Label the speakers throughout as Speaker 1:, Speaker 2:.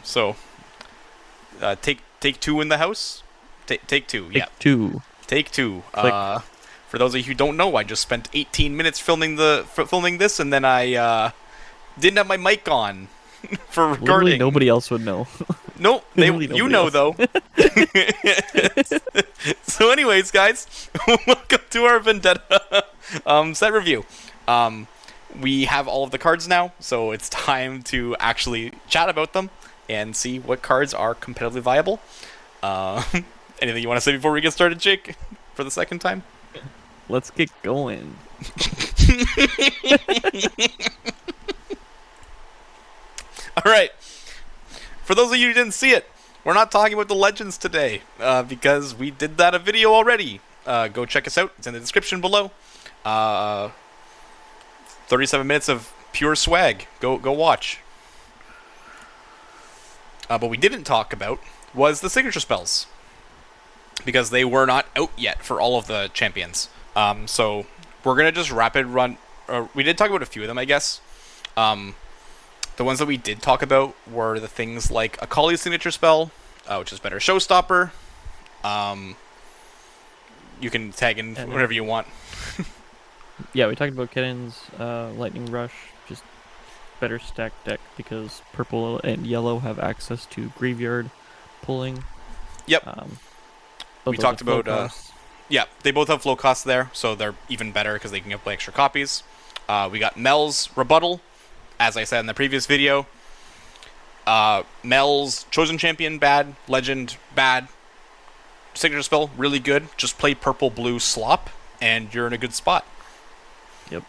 Speaker 1: So, take two in the house. Take two. Yeah.
Speaker 2: Take two.
Speaker 1: Take two.
Speaker 2: Click.
Speaker 1: For those of you who don't know, I just spent 18 minutes filming this, and then I didn't have my mic on for recording.
Speaker 2: Literally nobody else would know.
Speaker 1: No, you know though. So, anyways, guys, welcome to our Vendetta set review. We have all of the cards now, so it's time to actually chat about them and see what cards are competitively viable. Anything you want to say before we get started, Jake, for the second time?
Speaker 2: Let's get going.
Speaker 1: All right. For those of you who didn't see it, we're not talking about the Legends today because we did that a video already. Go check us out. It's in the description below. 37 minutes of pure swag. Go watch. But we didn't talk about was the signature spells, because they were not out yet for all of the champions. So we're going to just rapid run. We did talk about a few of them, I guess. The ones that we did talk about were the things like Akali's signature spell, which is better showstopper. You can tag in whatever you want.
Speaker 2: Yeah, we talked about Keden's Lightning Rush, just better stacked deck because purple and yellow have access to graveyard pulling.
Speaker 1: Yep. We talked about yeah, they both have flow costs there, so they're even better because they can play extra copies. We got Mel's Rebuttal, as I said in the previous video. Mel's Chosen Champion, bad. Legend, bad. Signature spell, really good. Just play purple, blue, slop, and you're in a good spot.
Speaker 2: Yep.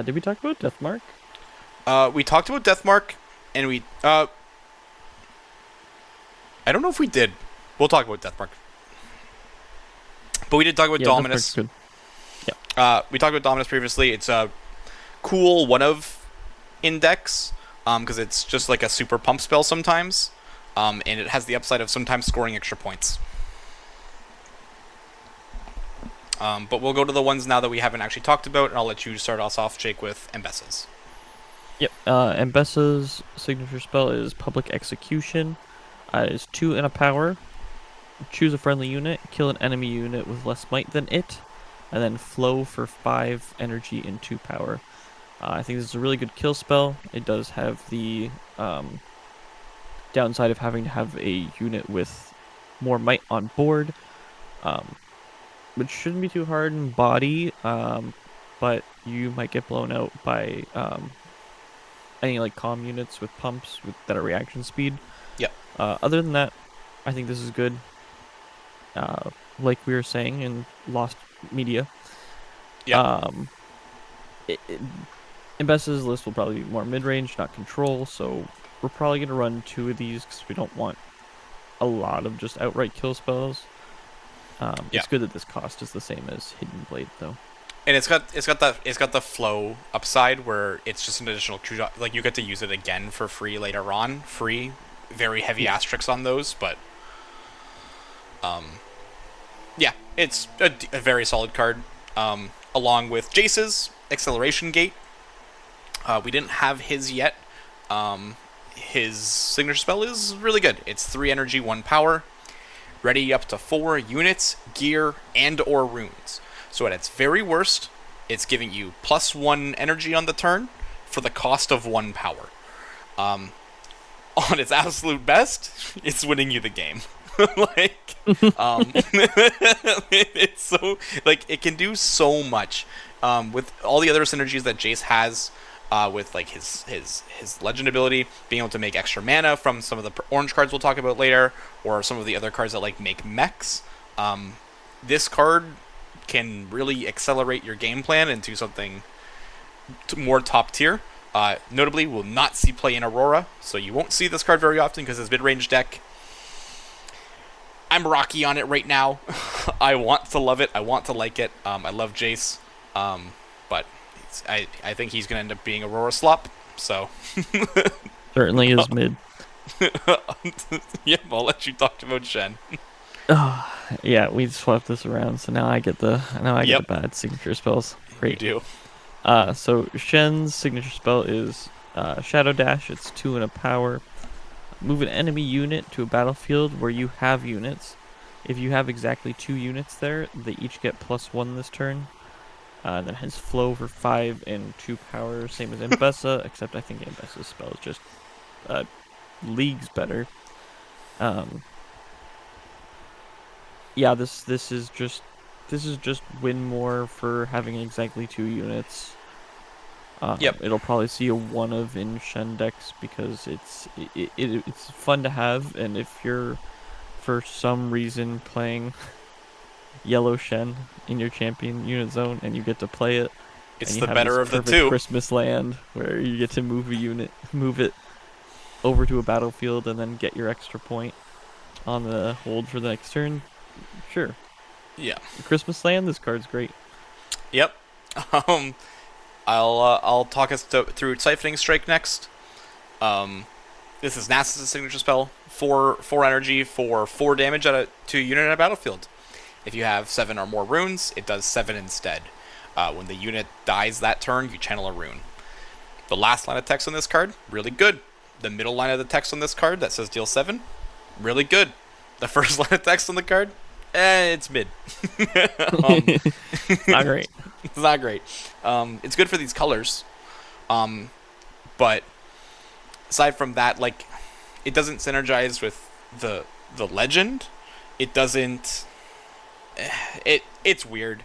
Speaker 2: Did we talk about Deathmark?
Speaker 1: We talked about Deathmark, and we... I don't know if we did. We'll talk about Deathmark. But we did talk about Dominus.
Speaker 2: Good. Yeah.
Speaker 1: We talked about Dominus previously. It's a cool one-of index, because it's just like a super pump spell sometimes, and it has the upside of sometimes scoring extra points. But we'll go to the ones now that we haven't actually talked about, and I'll let you start us off, Jake, with Embessa's.
Speaker 2: Yep. Embessa's signature spell is Public Execution. It's 2 and a power. Choose a friendly unit, kill an enemy unit with less might than it, and then flow for 5 energy and 2 power. I think this is a really good kill spell. It does have the downside of having to have a unit with more might on board, which shouldn't be too hard in body, but you might get blown out by any like comm units with pumps that are reaction speed.
Speaker 1: Yep.
Speaker 2: Other than that, I think this is good. Like we were saying in Lost Media.
Speaker 1: Yeah.
Speaker 2: Embessa's list will probably be more mid-range, not control, so we're probably going to run 2 of these because we don't want a lot of just outright kill spells. It's good that this cost is the same as Hidden Blade, though.
Speaker 1: And it's got the flow upside where it's just an additional like you get to use it again for free later on. Free, very heavy asterisks on those, but yeah, it's a very solid card. Along with Jace's Acceleration Gate. We didn't have his yet. His signature spell is really good. It's 3 energy, 1 power. Ready up to 4 units, gear, and or runes. So at its very worst, it's giving you +1 energy on the turn for the cost of 1 power. On its absolute best, it's winning you the game. Like, it's so, like, it can do so much. With all the other synergies that Jace has, with like his legend ability, being able to make extra mana from some of the orange cards we'll talk about later, or some of the other cards that like make mechs. This card can really accelerate your game plan into something more top tier. Notably, will not see play in Aurora, so you won't see this card very often because his mid-range deck, I'm rocky on it right now. I want to love it. I want to like it. I love Jace, but I think he's going to end up being Aurora slop. So
Speaker 2: Certainly is mid.
Speaker 1: Yep, I'll let you talk about Shen.
Speaker 2: Yeah, we swapped this around, so now I get the bad signature spells. Great.
Speaker 1: You do.
Speaker 2: So Shen's signature spell is Shadow Dash, it's 2 in a power. Move an enemy unit to a battlefield where you have units. If you have exactly 2 units there, they each get +1 this turn. Then has Flow for 5 and 2 power, same as Mbessa, except I think Mbessa's spell is just leagues better. Yeah, this is just win more for having exactly 2 units.
Speaker 1: Yep.
Speaker 2: It'll probably see a 1 of in Shen decks because it's fun to have, and if you're for some reason playing yellow Shen in your champion unit zone and you get to play it, and
Speaker 1: It's
Speaker 2: you
Speaker 1: the
Speaker 2: have this
Speaker 1: better of the
Speaker 2: perfect
Speaker 1: two.
Speaker 2: Christmas land where you get to move it over to a battlefield and then get your extra point on the hold for the next turn. Sure.
Speaker 1: Yeah.
Speaker 2: Christmas land, this card's great.
Speaker 1: Yep. Um, I'll talk us through Siphoning Strike next. This is Nasus' signature spell. 4 energy for 4 damage to a unit on a battlefield. If you have 7 or more runes, it does 7 instead. When the unit dies that turn, you channel a rune. The last line of text on this card, really good. The middle line of the text on this card that says deal 7, really good. The first line of text on the card, it's mid.
Speaker 2: Not great.
Speaker 1: It's not great. It's good for these colors, but aside from that, like, it doesn't synergize with the legend. It doesn't. It's weird.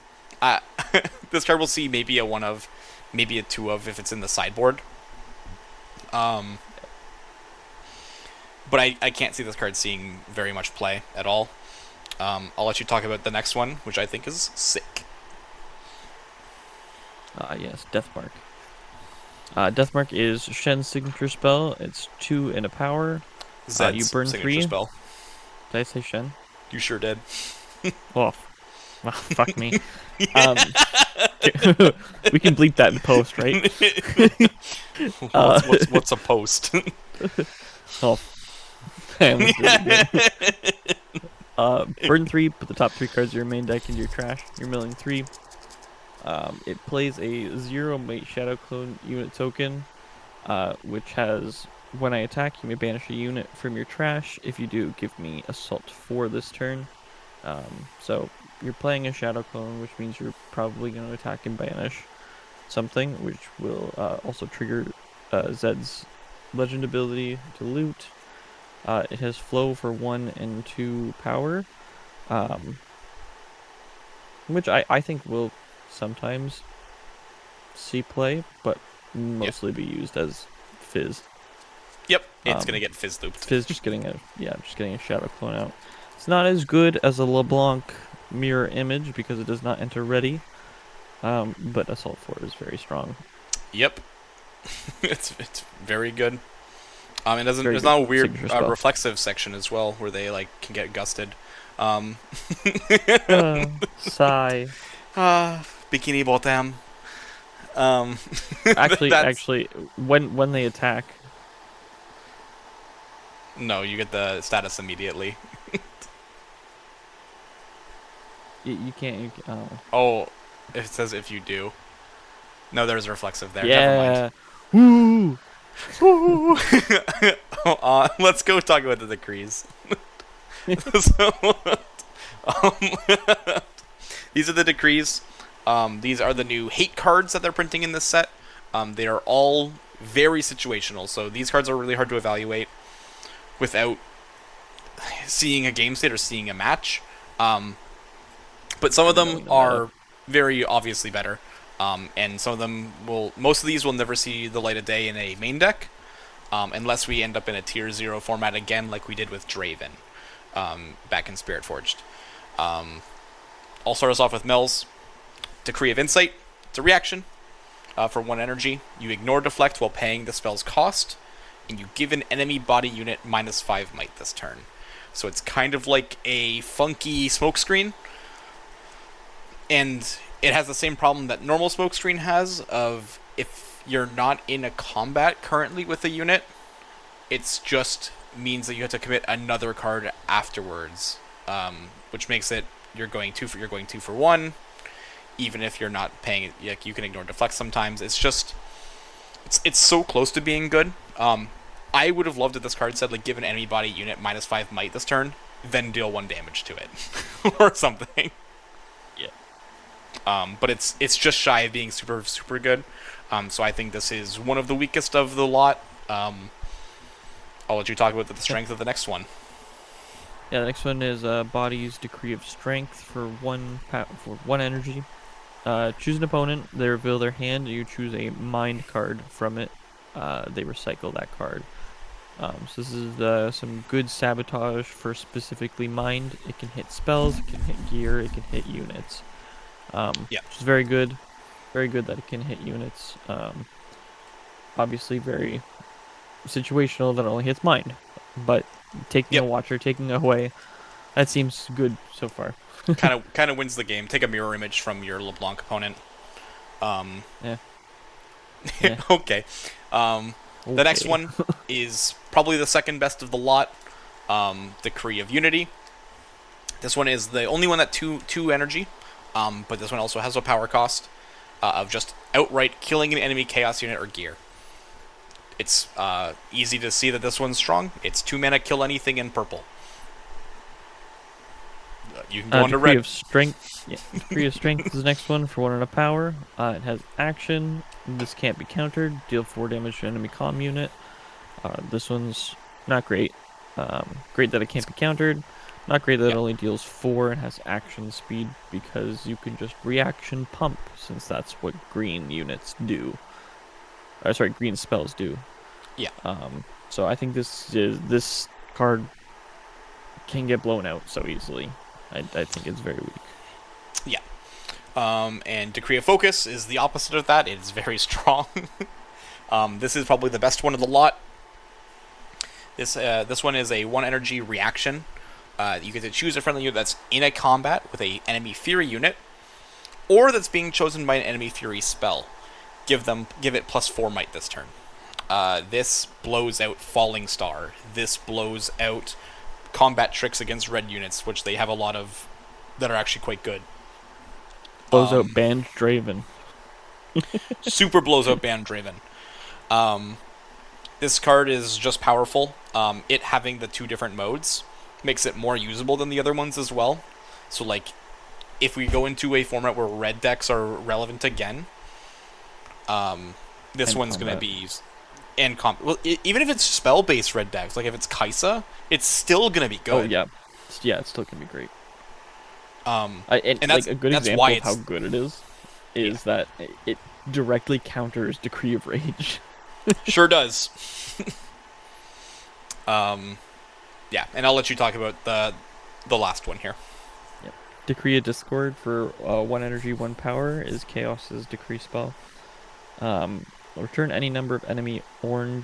Speaker 1: This card will see maybe a 1 of, maybe a 2 of if it's in the sideboard. But I can't see this card seeing very much play at all. I'll let you talk about the next one, which I think is sick.
Speaker 2: Yes, Deathmark. Deathmark is Shen's signature spell. It's 2 in a power.
Speaker 1: Zed's
Speaker 2: you burn
Speaker 1: signature
Speaker 2: 3.
Speaker 1: spell.
Speaker 2: Did I say Shen?
Speaker 1: You sure did.
Speaker 2: Oh, well, fuck me. We can bleep that in post, right?
Speaker 1: What's a post?
Speaker 2: Oh, that was really good. Burn 3, put the top 3 cards of your main deck into your trash. You're milling 3. It plays a 0 Mate Shadow Clone unit token, which has, when I attack, you may banish a unit from your trash. If you do, give me Assault 4 this turn. So you're playing a Shadow Clone, which means you're probably going to attack and banish something, which will also trigger Zed's legend ability to loot. It has Flow for 1 and 2 power, which I think will sometimes see play, but mostly be used as Fizz.
Speaker 1: Yep, it's gonna get Fizz looped.
Speaker 2: Fizz just getting a Shadow Clone out. It's not as good as a LeBlanc mirror image because it does not enter ready, but Assault 4 is very strong.
Speaker 1: Yep, it's very good. It doesn't. There's not a weird reflexive section as well where they like can get gusted.
Speaker 2: Sigh.
Speaker 1: Bikini bottom.
Speaker 2: Actually, when they attack,
Speaker 1: no, you get the status immediately.
Speaker 2: you can't.
Speaker 1: Oh, it says if you do. No, there's a reflexive there.
Speaker 2: Yeah.
Speaker 1: Never mind. Woo! Let's go talk about the decrees. These are the decrees. These are the new hate cards that they're printing in this set. They are all very situational, so these cards are really hard to evaluate without seeing a game state or seeing a match. But some of them are very obviously better. And some of them most of these will never see the light of day in a main deck, unless we end up in a tier 0 format again, like we did with Draven, back in Spirit Forged. I'll start us off with Mel's Decree of Insight. It's a reaction for 1 energy. You ignore Deflect while paying the spell's cost, and you give an enemy body unit -5 might this turn. So it's kind of like a funky smokescreen, and it has the same problem that normal smokescreen has of if you're not in a combat currently with a unit, it's just means that you have to commit another card afterwards, which makes it you're going 2 for 1, even if you're not paying. Like, you can ignore Deflect sometimes. It's just It's so close to being good. I would have loved if this card said like give an enemy body unit -5 might this turn, then deal 1 damage to it, or something.
Speaker 2: Yeah.
Speaker 1: But it's just shy of being super good. So I think this is one of the weakest of the lot. I'll let you talk about the strength of the next one.
Speaker 2: Yeah, the next one is Body's Decree of Strength for one energy. Choose an opponent. They reveal their hand. You choose a mind card from it. They recycle that card. So this is some good sabotage for specifically mind. It can hit spells. It can hit gear. It can hit units.
Speaker 1: Yeah.
Speaker 2: Which is very good. Very good that it can hit units. Obviously very situational that it only hits mind. But taking a Watcher, taking away, that seems good so far.
Speaker 1: kind of wins the game. Take a mirror image from your LeBlanc opponent.
Speaker 2: Yeah.
Speaker 1: Okay. The next one is probably the second best of the lot. Decree of Unity. This one is the only one that two energy, but this one also has a power cost of just outright killing an enemy chaos unit or gear. It's easy to see that this one's strong. It's 2 mana, kill anything in purple. You can go on to red.
Speaker 2: Decree of Strength is the next one for 1 and a power. It has action. This can't be countered. Deal 4 damage to enemy comm unit. This one's not great. Great that it can't be countered. Not great that it only deals 4 and has action speed because you can just reaction pump since that's what green units do. Sorry, green spells do.
Speaker 1: Yeah.
Speaker 2: So I think this card can get blown out so easily. I think it's very weak.
Speaker 1: Yeah. And Decree of Focus is the opposite of that. It's very strong. This is probably the best one of the lot. This one is a 1 energy reaction. You get to choose a friendly unit that's in a combat with a enemy Fury unit, or that's being chosen by an enemy Fury spell. Give it +4 might this turn. This blows out Falling Star. This blows out combat tricks against red units, which they have a lot of that are actually quite good.
Speaker 2: Blows out Band Draven.
Speaker 1: Super blows out Band Draven. This card is just powerful. It having the 2 different modes makes it more usable than the other ones as well. So like, if we go into a format where red decks are relevant again, this one's going to be... even if it's spell-based red decks, like if it's Kaisa, it's still going to be good.
Speaker 2: Oh, yeah. Yeah, it's still going to be great.
Speaker 1: And
Speaker 2: like a good example of how good it is that it directly counters Decree of Rage.
Speaker 1: Sure does. Yeah, and I'll let you talk about the last one here.
Speaker 2: Yep. Decree of Discord for 1 energy, 1 power is Chaos's Decree spell. Return any number of enemy order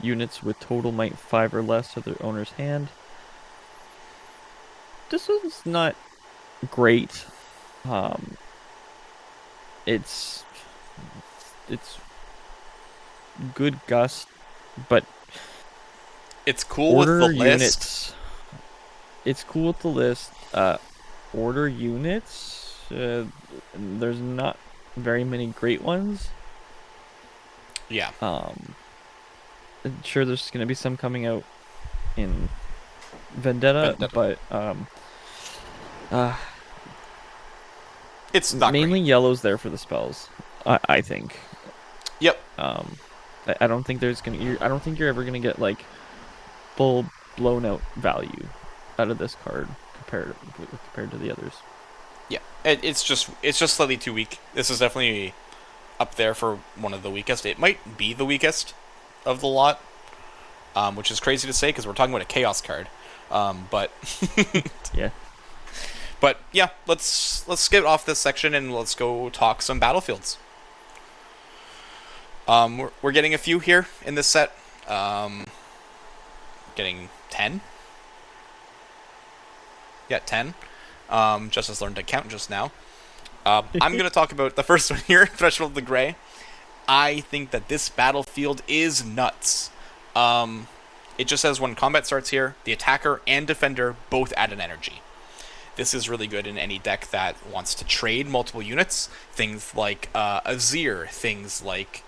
Speaker 2: units with total might 5 or less to their owner's hand. This one's not great. It's good gust, but
Speaker 1: it's cool with the list.
Speaker 2: It's cool with the list. Order units. There's not very many great ones.
Speaker 1: Yeah.
Speaker 2: Sure, there's gonna be some coming out in Vendetta. But
Speaker 1: it's not
Speaker 2: mainly
Speaker 1: great.
Speaker 2: yellow's there for the spells. I think.
Speaker 1: Yep.
Speaker 2: I don't think I don't think you're ever gonna get like full blown out value out of this card compared to the others.
Speaker 1: Yeah, it's just slightly too weak. This is definitely up there for one of the weakest. It might be the weakest of the lot, which is crazy to say because we're talking about a chaos card. But
Speaker 2: yeah.
Speaker 1: But yeah, let's get off this section and let's go talk some battlefields. We're getting a few here in this set. Getting 10. Yeah, 10. Justice learned to count just now. I'm going to talk about the first one here, Threshold of the Grey. I think that this battlefield is nuts. It just says when combat starts here, the attacker and defender both add an energy. This is really good in any deck that wants to trade multiple units. Things like Azir, things like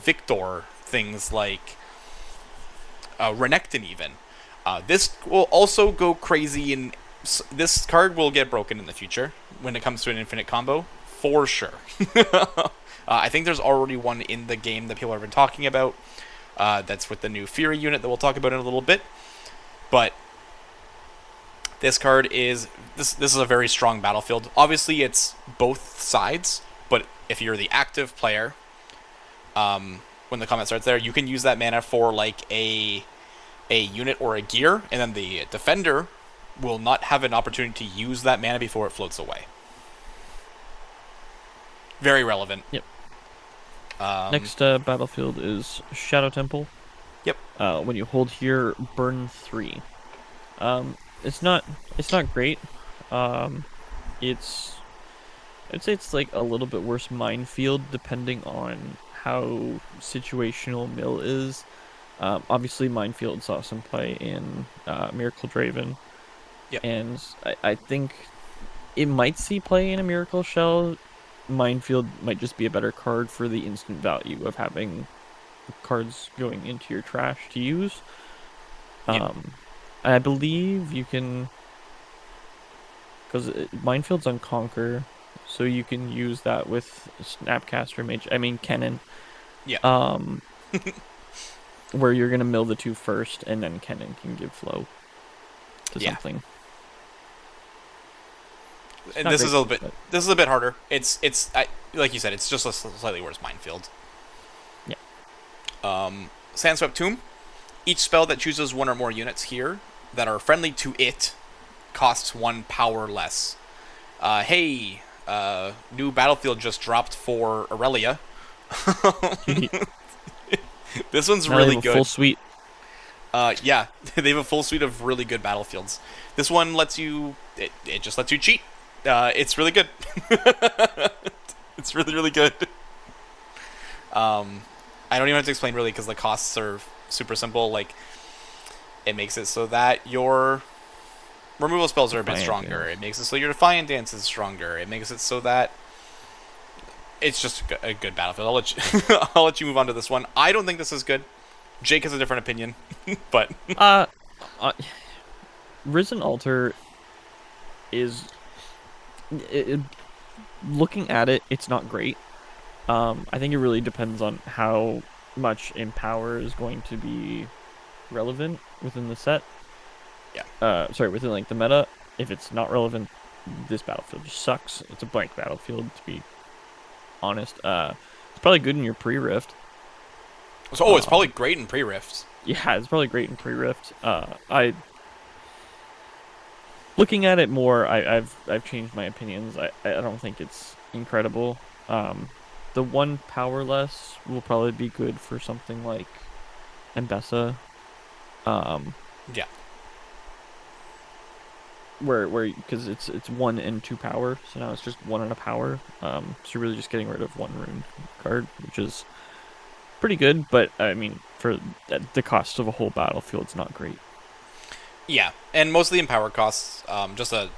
Speaker 1: Victor, things like Renekton even. This will also go crazy in... This card will get broken in the future when it comes to an infinite combo, for sure. I think there's already one in the game that people have been talking about. That's with the new Fury unit that we'll talk about in a little bit. But this card is... This is a very strong battlefield. Obviously, it's both sides, but if you're the active player, when the combat starts there, you can use that mana for like a unit or a gear, and then the defender will not have an opportunity to use that mana before it floats away. Very relevant.
Speaker 2: Yep. Next battlefield is Shadow Temple.
Speaker 1: Yep.
Speaker 2: When you hold here, burn 3. It's not great. It's... I'd say it's like a little bit worse Minefield depending on how situational Mill is. Obviously, Minefield saw some play in Miracle Draven.
Speaker 1: Yep.
Speaker 2: And I think it might see play in a Miracle Shell. Minefield might just be a better card for the instant value of having cards going into your trash to use.
Speaker 1: Yep.
Speaker 2: I believe you can... Because Minefield's on Conquer, so you can use that with Snapcaster Mage. I mean, Kennen.
Speaker 1: Yeah.
Speaker 2: Where you're gonna mill the 2 first, and then Kennen can give flow to something.
Speaker 1: And this is a bit. This is a bit harder. It's like you said. It's just a slightly worse Minefield.
Speaker 2: Yeah.
Speaker 1: Sandswept Tomb. Each spell that chooses 1 or more units here that are friendly to it costs 1 power less. Hey, new battlefield just dropped for Aurelia. This one's
Speaker 2: now
Speaker 1: really
Speaker 2: they have
Speaker 1: good.
Speaker 2: A full suite.
Speaker 1: Yeah, they have a full suite of really good battlefields. This one lets you... It just lets you cheat. It's really good. It's really, really good. I don't even have to explain really because the costs are super simple. Like, it makes it so that your removal spells are a bit stronger. It makes it so your Defiant Dance is stronger. It makes it so that it's just a good battlefield. I'll let you move on to this one. I don't think this is good. Jake has a different opinion, but
Speaker 2: Risen Altar is looking at it. It's not great. I think it really depends on how much Empower is going to be relevant within the set.
Speaker 1: Yeah.
Speaker 2: Within like the meta. If it's not relevant, this battlefield just sucks. It's a blank battlefield, to be honest. It's probably good in your pre-rift.
Speaker 1: So, it's probably great in pre-rifts.
Speaker 2: Yeah, it's probably great in pre-rift. Looking at it more, I've changed my opinions. I don't think it's incredible. The 1 power less will probably be good for something like Mbessa.
Speaker 1: Yeah.
Speaker 2: Where because it's 1 and 2 power, so now it's just 1 and a power. So you're really just getting rid of 1 rune card, which is pretty good, but I mean, for the cost of a whole battlefield, it's not great.
Speaker 1: Yeah, and most of the Empower costs, just to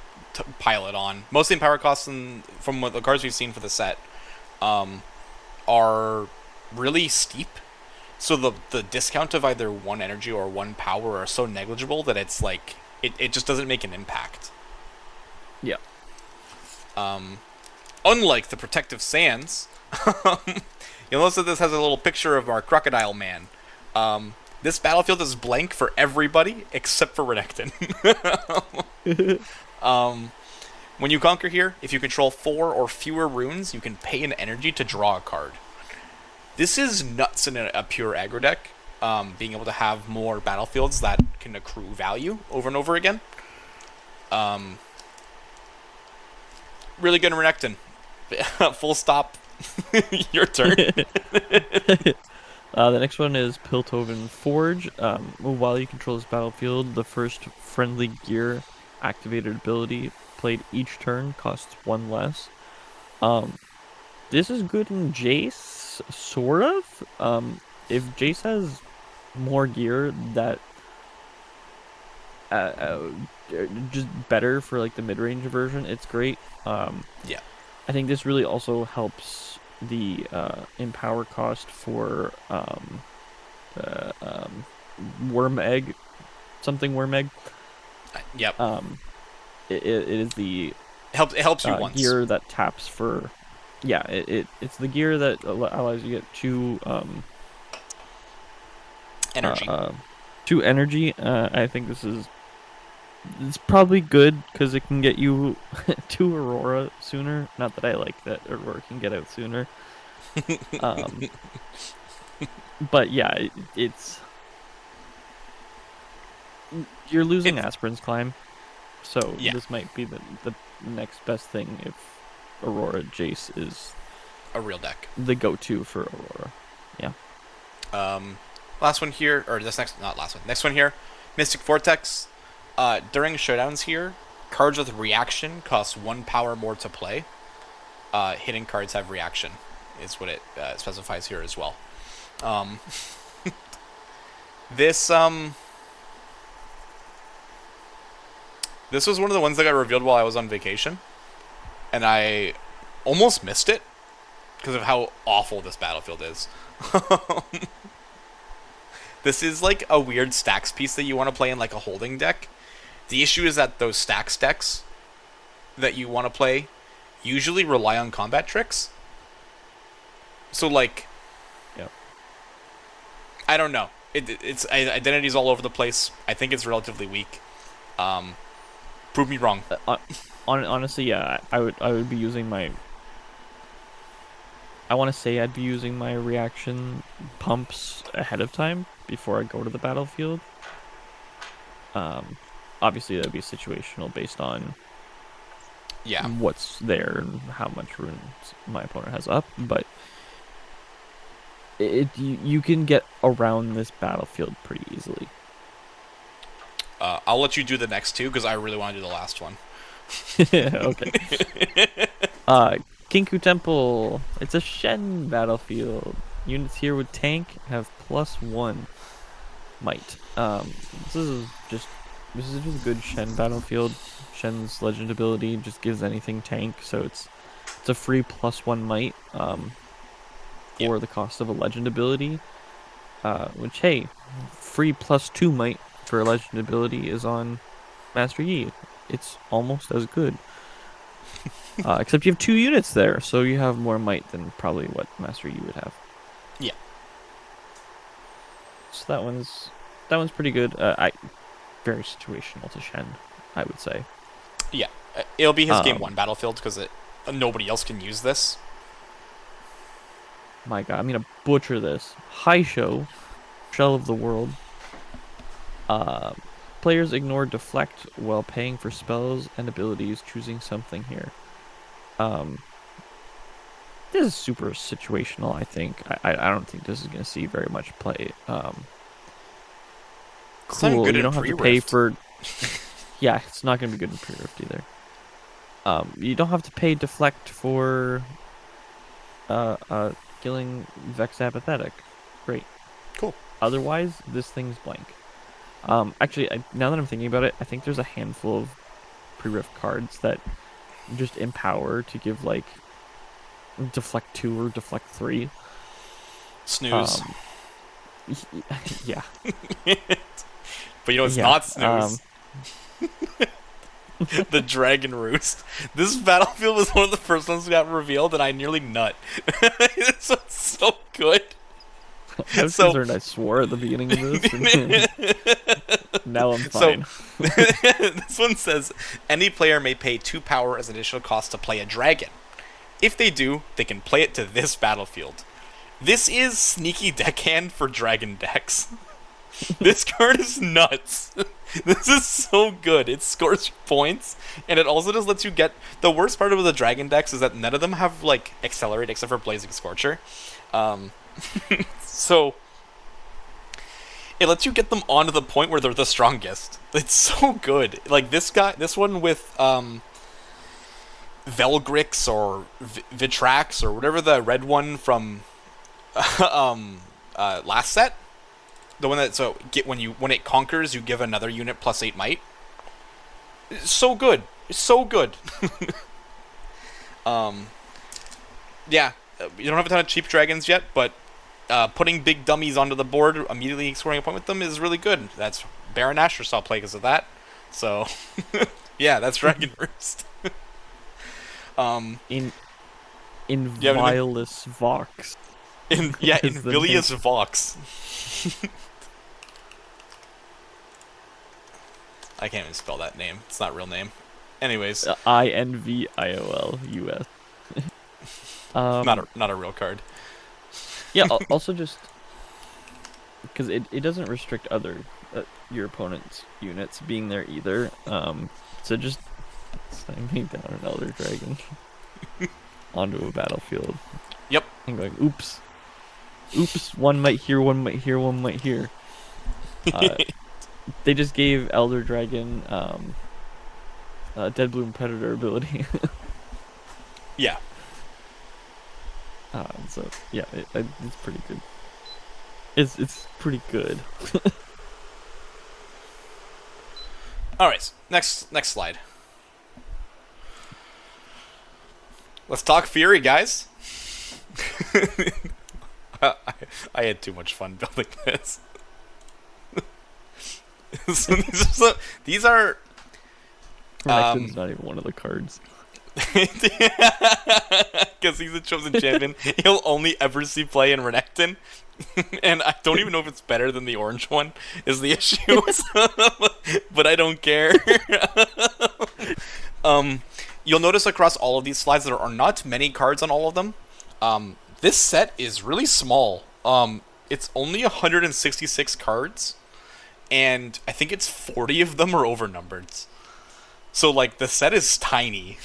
Speaker 1: pile it on, most of the Empower costs from what the cards we've seen for the set are really steep. So the discount of either 1 energy or 1 power are so negligible that it's like, it just doesn't make an impact.
Speaker 2: Yeah.
Speaker 1: Unlike the Protective Sands, you'll notice that this has a little picture of our Crocodile Man. This battlefield is blank for everybody except for Renekton. When you conquer here, if you control 4 or fewer runes, you can pay an energy to draw a card. This is nuts in a pure aggro deck, being able to have more battlefields that can accrue value over and over again. Really good in Renekton. Full stop. Your turn.
Speaker 2: The next one is Piltover Forge. While you control this battlefield, the first friendly gear activated ability played each turn costs 1 less. This is good in Jace, sort of. If Jace has more gear that just better for like the mid-range version. It's great.
Speaker 1: Yeah.
Speaker 2: I think this really also helps the empower cost for worm egg, something worm egg.
Speaker 1: Yep.
Speaker 2: It is the
Speaker 1: It helps you once.
Speaker 2: gear that taps for. Yeah, it's the gear that allows you to get
Speaker 1: Energy.
Speaker 2: two energy. I think it's probably good because it can get you to Aurora sooner. Not that I like that Aurora can get out sooner. Um, but yeah, it's you're losing
Speaker 1: It's
Speaker 2: Aspirin's climb, so
Speaker 1: yeah,
Speaker 2: this might be the next best thing if Aurora Jace is
Speaker 1: a real deck.
Speaker 2: the go-to for Aurora. Yeah.
Speaker 1: Last one here, or this next, not last one. Next one here, Mystic Vortex. During showdowns here, cards with reaction cost 1 power more to play. Hitting cards have reaction, is what it specifies here as well. Um, this this was one of the ones that got revealed while I was on vacation, and I almost missed it because of how awful this battlefield is. This is like a weird stacks piece that you want to play in like a holding deck. The issue is that those stacks decks that you want to play usually rely on combat tricks. So like,
Speaker 2: Yep.
Speaker 1: I don't know. It's identity's all over the place. I think it's relatively weak. Prove me wrong.
Speaker 2: Honestly, yeah, I would be using my. I want to say I'd be using my reaction pumps ahead of time before I go to the battlefield. Obviously that'd be situational based on
Speaker 1: Yeah.
Speaker 2: what's there and how much runes my opponent has up, but you can get around this battlefield pretty easily.
Speaker 1: I'll let you do the next two because I really want to do the last one.
Speaker 2: Okay. Kinku Temple. It's a Shen battlefield. Units here with tank have +1 might. This is just a good Shen battlefield. Shen's legend ability just gives anything tank, so it's a free +1 might for the cost of a legend ability. Which hey, free +2 might for a legend ability is on Master Yi. It's almost as good. Except you have 2 units there, so you have more might than probably what Master Yi would have.
Speaker 1: Yeah.
Speaker 2: So that one's pretty good. Very situational to Shen, I would say.
Speaker 1: Yeah. It'll be his game 1 battlefield because nobody else can use this.
Speaker 2: My God, I'm gonna butcher this. Haisho, Shell of the World. Players ignore deflect while paying for spells and abilities, choosing something here. This is super situational, I think. I don't think this is gonna see very much play. Cool, you don't have to pay for. Yeah, it's not gonna be good in pre-rift either. You don't have to pay deflect for killing Vex Apathetic. Great.
Speaker 1: Cool.
Speaker 2: Otherwise, this thing's blank. Actually, now that I'm thinking about it, I think there's a handful of pre-rift cards that just empower to give like deflect 2 or deflect 3.
Speaker 1: Snooze.
Speaker 2: Yeah.
Speaker 1: But you know it's not snooze. The Dragon Roost. This battlefield was one of the first ones that got revealed, and I nearly nut. This one's so good.
Speaker 2: I was concerned I swore at the beginning of this. Now I'm fine.
Speaker 1: So, this one says, any player may pay 2 power as additional cost to play a dragon. If they do, they can play it to this battlefield. This is sneaky deckhand for dragon decks. This card is nuts. This is so good. It scores points, and it also just lets you get... The worst part of the dragon decks is that none of them have, like, Accelerate except for Blazing Scorcher. So... It lets you get them onto the point where they're the strongest. It's so good. Like, this one with, Velgrix or Vitrax or whatever the red one from, last set. The one that so get when it conquers, you give another unit +8 might. It's so good. It's so good. Yeah, you don't have a ton of cheap dragons yet, but putting big dummies onto the board, immediately scoring a point with them is really good. That's Baron Asher saw play because of that. So, yeah, that's Dragon Roost.
Speaker 2: In
Speaker 1: Yeah,
Speaker 2: Inviolus Vox.
Speaker 1: Inviolus Vox. I can't even spell that name. It's not a real name. Anyways,
Speaker 2: INVIOLUS.
Speaker 1: not a real card.
Speaker 2: Yeah. Also, just because it doesn't restrict other your opponent's units being there either. So just slamming down an Elder Dragon onto a battlefield.
Speaker 1: Yep.
Speaker 2: And going, oops. One might here, one might here, one might here. They just gave Elder Dragon Dead Bloom Predator ability.
Speaker 1: Yeah.
Speaker 2: So yeah, it's pretty good. It's pretty good.
Speaker 1: All right. Next slide. Let's talk Fury, guys. I had too much fun building this. So these are
Speaker 2: Renekton's not even one of the cards.
Speaker 1: Because he's a chosen champion. He'll only ever see play in Renekton. And I don't even know if it's better than the orange one, is the issue. But I don't care. You'll notice across all of these slides there are not many cards on all of them. This set is really small. It's only 166 cards. And I think it's 40 of them are overnumbered. So, like, the set is tiny.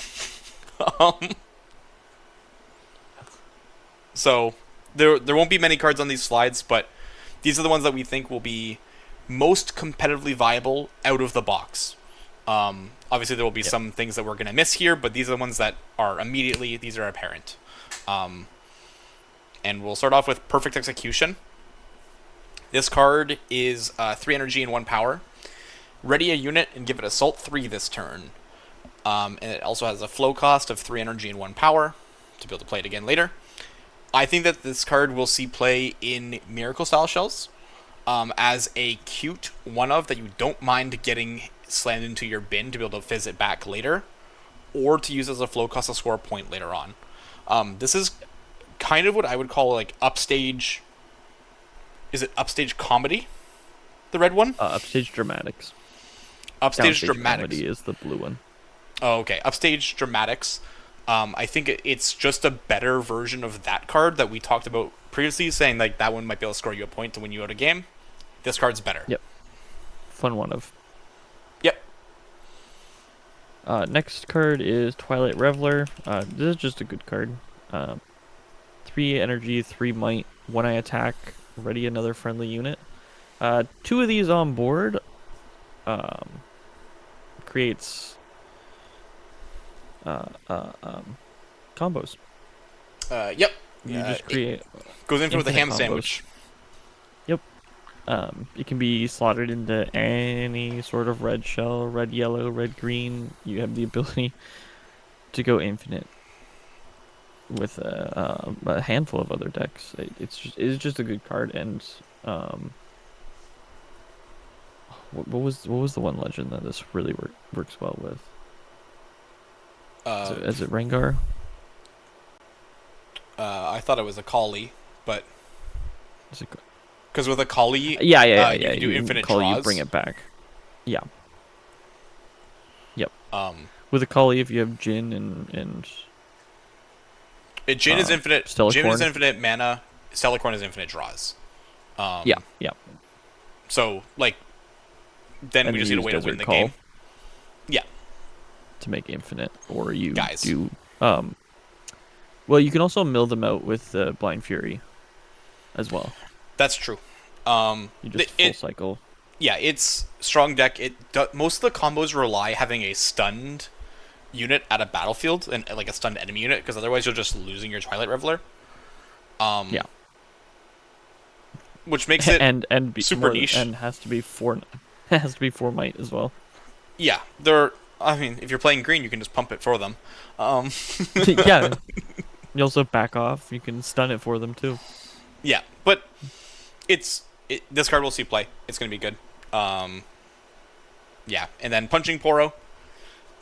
Speaker 1: So, there won't be many cards on these slides, but these are the ones that we think will be most competitively viable out of the box. Obviously, there will be some things that we're going to miss here, but these are the ones that are immediately, these are apparent. And we'll start off with Perfect Execution. This card is 3 energy and 1 power. Ready a unit and give it Assault 3 this turn. And it also has a flow cost of 3 energy and 1 power to be able to play it again later. I think that this card will see play in Miracle Style Shells as a cute one-of that you don't mind getting slammed into your bin to be able to fizz it back later, or to use as a flow cost to score a point later on. This is kind of what I would call like upstage. Is it upstage comedy? The red one?
Speaker 2: Upstage Dramatics.
Speaker 1: Upstage
Speaker 2: Downstage
Speaker 1: Dramatics.
Speaker 2: Comedy is the blue one.
Speaker 1: Oh, okay. Upstage Dramatics. I think it's just a better version of that card that we talked about previously, saying like that one might be able to score you a point to win you out a game. This card's better.
Speaker 2: Yep. Fun one of.
Speaker 1: Yep.
Speaker 2: Next card is Twilight Reveler. This is just a good card. 3 energy, 3 might, 1 eye attack. Ready another friendly unit. 2 of these on board creates combos.
Speaker 1: Yep.
Speaker 2: You just create
Speaker 1: goes in for the ham
Speaker 2: combos.
Speaker 1: sandwich.
Speaker 2: Yep. It can be slotted into any sort of red shell, red yellow, red green. You have the ability to go infinite with a handful of other decks. It's just a good card. And what was the one legend that this really works well with? Is it Rengar?
Speaker 1: I thought it was a Kali, but
Speaker 2: Is it?
Speaker 1: because with a Kali,
Speaker 2: Yeah.
Speaker 1: you can do infinite
Speaker 2: call
Speaker 1: draws.
Speaker 2: You bring it back. Yeah. Yep.
Speaker 1: With
Speaker 2: a Kali, if you have Jin and
Speaker 1: Jin is infinite.
Speaker 2: Stellarcorn.
Speaker 1: Jin is infinite mana. Stellarcorn is infinite draws.
Speaker 2: Yeah.
Speaker 1: So like, then
Speaker 2: And
Speaker 1: we
Speaker 2: you
Speaker 1: just need to
Speaker 2: use
Speaker 1: wait to win
Speaker 2: Desert
Speaker 1: the
Speaker 2: Call.
Speaker 1: game. Yeah.
Speaker 2: To make infinite, or you
Speaker 1: Guys.
Speaker 2: do. Well, you can also mill them out with Blind Fury, as well.
Speaker 1: That's true.
Speaker 2: You just full cycle.
Speaker 1: Yeah, it's strong deck. Most of the combos rely having a stunned unit at a battlefield and like a stunned enemy unit, because otherwise you're just losing your Twilight Reveler.
Speaker 2: Yeah.
Speaker 1: which makes it
Speaker 2: and be
Speaker 1: super
Speaker 2: more than,
Speaker 1: niche.
Speaker 2: and has to be four has to be 4 might as well.
Speaker 1: Yeah, they're. I mean, if you're playing green, you can just pump it for them. Um,
Speaker 2: Yeah. You also back off. You can stun it for them too.
Speaker 1: yeah, but this card will see play. It's gonna be good. Um, yeah, and then Punching Poro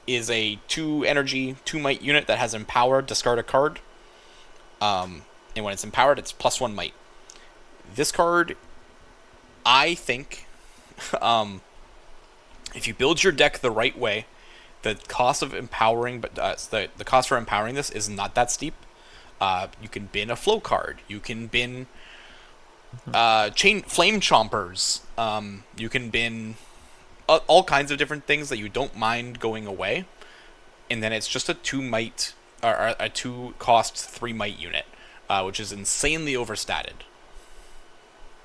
Speaker 1: is a 2 energy, 2 might unit that has Empower. Discard a card. And when it's empowered, it's +1 might. This card, I think, um, if you build your deck the right way, the cost of empowering, but the cost for empowering this is not that steep. You can bin a flow card. You can bin chain flame chompers. You can bin all kinds of different things that you don't mind going away, and then it's just a 2 might or a 2 cost 3 might unit, which is insanely overstated.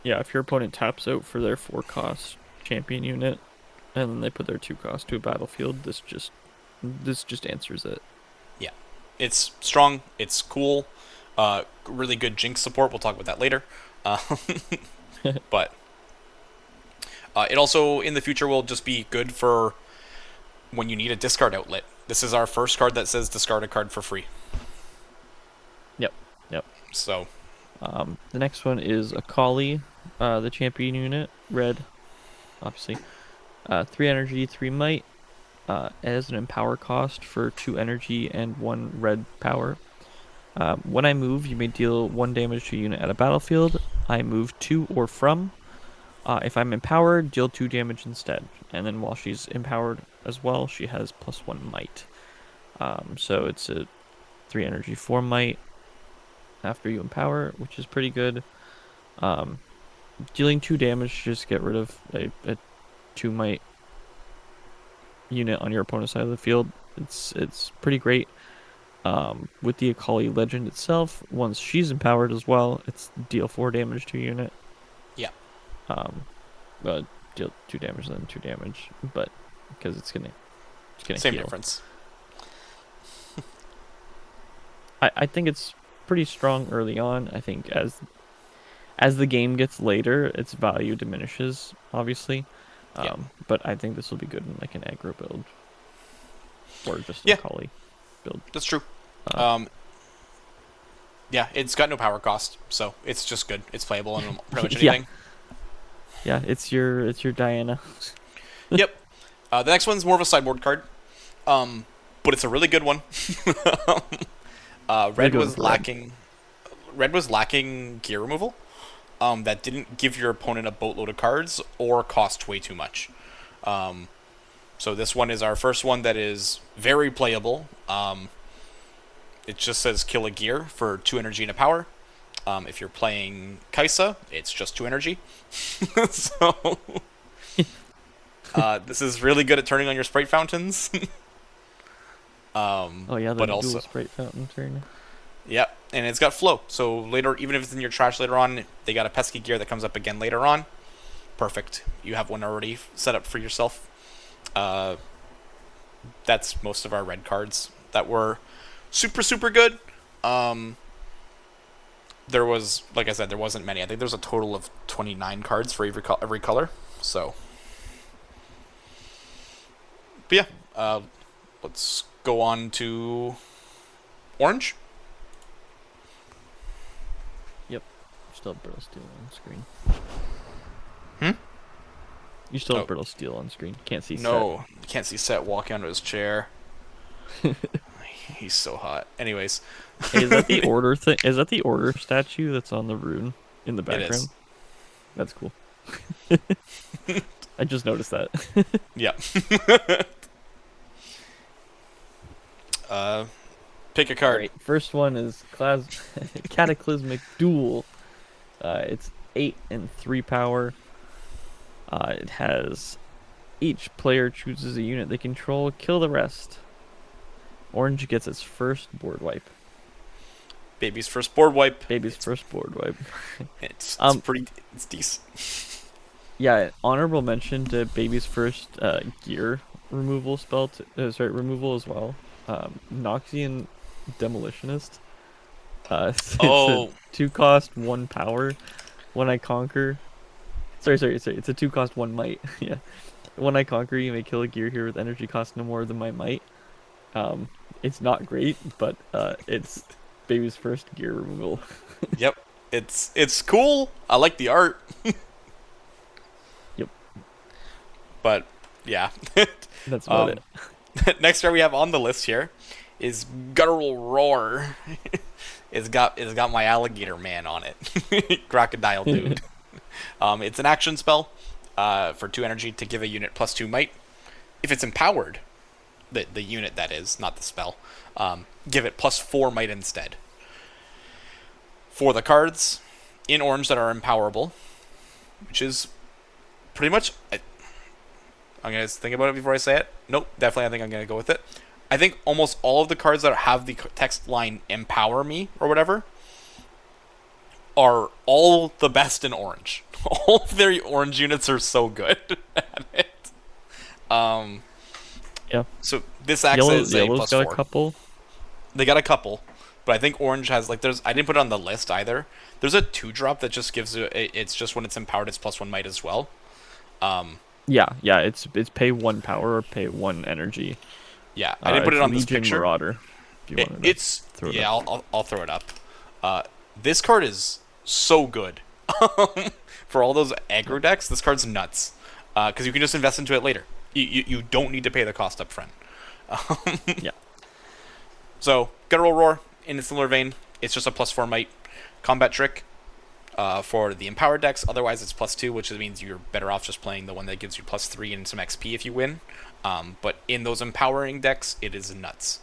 Speaker 2: Yeah, if your opponent taps out for their 4 cost champion unit, and then they put their 2 cost to a battlefield, this just answers it.
Speaker 1: Yeah, it's strong. It's cool. Really good Jinx support. We'll talk about that later. Uh, but it also in the future will just be good for when you need a discard outlet. This is our first card that says discard a card for free.
Speaker 2: Yep, yep.
Speaker 1: So
Speaker 2: The next one is Akali, the champion unit, red, obviously. 3 energy, 3 might. It has an empower cost for 2 energy and 1 red power. When I move, you may deal 1 damage to a unit at a battlefield. I move to or from. If I'm empowered, deal 2 damage instead. And then while she's empowered as well, she has +1 might. So it's a 3 energy, 4 might after you empower, which is pretty good. Dealing 2 damage to just get rid of a 2 might unit on your opponent's side of the field. It's pretty great. With the Akali legend itself, once she's empowered as well, it's deal 4 damage to a unit.
Speaker 1: yeah,
Speaker 2: Deal 2 damage then 2 damage, but because it's gonna
Speaker 1: same
Speaker 2: heal.
Speaker 1: difference.
Speaker 2: I think it's pretty strong early on. I think as the game gets later, its value diminishes, obviously.
Speaker 1: Yeah.
Speaker 2: But I think this will be good in like an aggro build or just
Speaker 1: Yeah.
Speaker 2: a Kali build.
Speaker 1: That's true.
Speaker 2: Uh,
Speaker 1: Yeah, it's got no power cost, so it's just good. It's playable on pretty much
Speaker 2: Yeah.
Speaker 1: anything.
Speaker 2: Yeah, it's your Diana.
Speaker 1: Yep. The next one's more of a sideboard card, but it's a really good one. Red
Speaker 2: good
Speaker 1: was
Speaker 2: with red.
Speaker 1: lacking. Red was lacking gear removal. That didn't give your opponent a boatload of cards or cost way too much. So this one is our first one that is very playable. It just says kill a gear for 2 energy and a power. If you're playing Kaisa, it's just 2 energy. So this is really good at turning on your sprite fountains.
Speaker 2: Oh yeah, the
Speaker 1: but
Speaker 2: dual
Speaker 1: also,
Speaker 2: sprite fountain turn.
Speaker 1: yep, and it's got flow. So later, even if it's in your trash later on, they got a pesky gear that comes up again later on. Perfect. You have one already set up for yourself. That's most of our red cards that were super good. There was, like I said, there wasn't many. I think there's a total of 29 cards for every color. So, but yeah, let's go on to orange.
Speaker 2: Still have Brittle Steel on screen.
Speaker 1: Hmm?
Speaker 2: You still have
Speaker 1: Oh.
Speaker 2: Brittle Steel on screen. Can't see
Speaker 1: No, you can't see Set walking onto his chair. He's so hot. Anyways,
Speaker 2: Hey, is that the order thing? Is that the order statue that's on the rune in the
Speaker 1: It
Speaker 2: background?
Speaker 1: is.
Speaker 2: That's cool. I just noticed that.
Speaker 1: yeah. Pick a card.
Speaker 2: Alright, first one is Cataclysmic Duel. It's 8 and 3 power. It has each player chooses a unit they control, kill the rest. Orange gets its first board wipe.
Speaker 1: Baby's first board wipe.
Speaker 2: Baby's first board wipe.
Speaker 1: It's
Speaker 2: pretty.
Speaker 1: It's decent.
Speaker 2: Yeah, honorable mention to Baby's first gear removal spell. Removal as well. Noxian Demolitionist. It's
Speaker 1: Oh.
Speaker 2: a 2 cost, 1 power. When I conquer, sorry. It's a 2-cost 1 might. Yeah. When I conquer, you may kill a gear here with energy cost no more than my might. Um, it's not great, but it's baby's first gear removal.
Speaker 1: Yep. It's cool. I like the art,
Speaker 2: Yep,
Speaker 1: but yeah.
Speaker 2: that's about
Speaker 1: um,
Speaker 2: it.
Speaker 1: next card we have on the list here is Guttural Roar. It's got my alligator man on it. Crocodile dude. It's an action spell for 2 energy to give a unit +2 might. If it's empowered, the unit that is, not the spell, give it +4 might instead. For the cards in orange that are empowerable, which is pretty much. I'm going to think about it before I say it. Nope, definitely I think I'm going to go with it. I think almost all of the cards that have the text line empower me or whatever are all the best in orange. All of their orange units are so good at it. Um,
Speaker 2: Yeah,
Speaker 1: so this acts as a
Speaker 2: yellow's got
Speaker 1: +4.
Speaker 2: a couple.
Speaker 1: They got a couple, but I think orange has like there's. I didn't put it on the list either. There's a 2-drop that just gives it's just when it's empowered, it's +1 might as well.
Speaker 2: Yeah. It's pay 1 power or pay 1 energy.
Speaker 1: Yeah, I didn't put it
Speaker 2: It's
Speaker 1: on this
Speaker 2: Legion
Speaker 1: picture.
Speaker 2: Marauder. If you wanted to
Speaker 1: It's
Speaker 2: throw it
Speaker 1: yeah.
Speaker 2: up.
Speaker 1: I'll throw it up. This card is so good. For all those aggro decks, this card's nuts. Because you can just invest into it later. You don't need to pay the cost up front.
Speaker 2: Yeah.
Speaker 1: So, Guttural Roar, in a similar vein, it's just a +4 might combat trick for the empowered decks. Otherwise, it's +2, which means you're better off just playing the one that gives you +3 and some XP if you win. But in those empowering decks, it is nuts.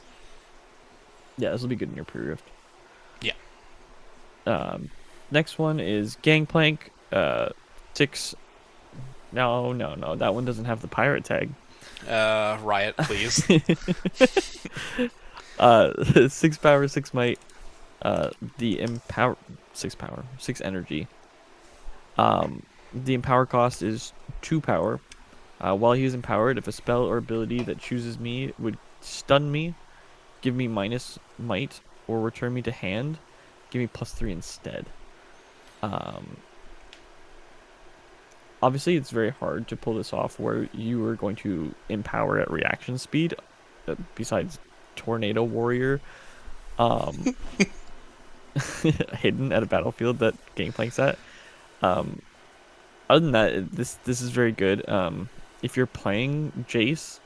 Speaker 2: Yeah, this will be good in your pre-rift.
Speaker 1: Yeah.
Speaker 2: Next one is Gangplank. 6. No. That one doesn't have the pirate tag.
Speaker 1: Riot, please.
Speaker 2: 6 power, 6 might. The empower 6 power, 6 energy. The empower cost is 2 power. While he is empowered, if a spell or ability that chooses me would stun me, give me minus might, or return me to hand, give me +3 instead. Obviously, it's very hard to pull this off where you are going to empower at reaction speed, besides Tornado Warrior, hidden at a battlefield that Gangplank's at. Other than that, this is very good. If you're playing Jace,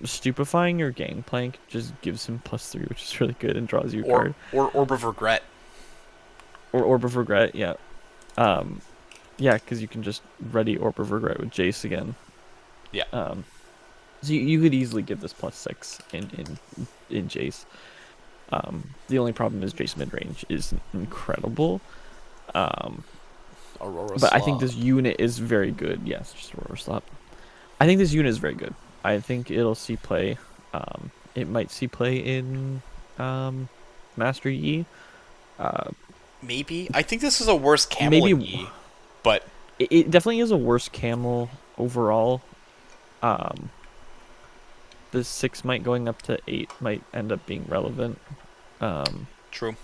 Speaker 2: stupefying your Gangplank just gives him +3, which is really good and draws you a card.
Speaker 1: Or Orb of Regret.
Speaker 2: Or Orb of Regret, yeah. Yeah, because you can just ready Orb of Regret with Jace again.
Speaker 1: Yeah.
Speaker 2: So you could easily give this +6 in Jace. The only problem is Jace midrange is incredible.
Speaker 1: Aurora
Speaker 2: But I think this unit is very good. Yes, just Aurora Slap. I think this unit is very good. I think it'll see play. It might see play in Mastery E.
Speaker 1: Maybe. I think this is a worse camel
Speaker 2: Maybe
Speaker 1: in E. But
Speaker 2: it definitely is a worse camel overall. The 6 might going up to 8 might end up being relevant.
Speaker 1: true.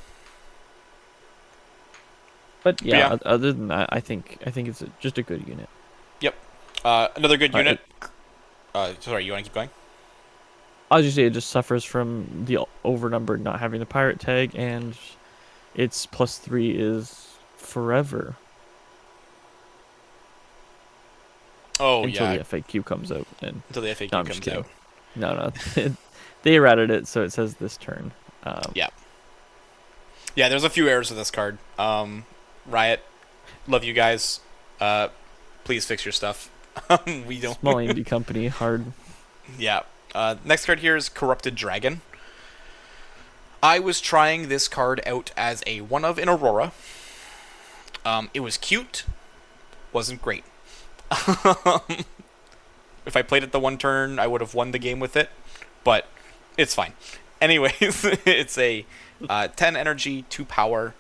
Speaker 2: But yeah, other than that, I think it's just a good unit.
Speaker 1: Yep. Another good unit. Sorry, you want to keep going?
Speaker 2: I'll just say it just suffers from the overnumbered not having the pirate tag, and its +3 is forever.
Speaker 1: Oh,
Speaker 2: until
Speaker 1: yeah.
Speaker 2: the FAQ comes out. And
Speaker 1: Until the FAQ
Speaker 2: no, I'm just
Speaker 1: comes
Speaker 2: kidding.
Speaker 1: out.
Speaker 2: No. They errated it, so it says this turn.
Speaker 1: Yeah. Yeah, there's a few errors with this card. Riot, love you guys. Please fix your stuff. We don't.
Speaker 2: Small indie company, hard.
Speaker 1: Yeah. Next card here is Corrupted Dragon. I was trying this card out as a one of in Aurora. It was cute. Wasn't great. If I played it the one turn, I would have won the game with it. But it's fine. Anyways, it's a 10 energy, 2 power,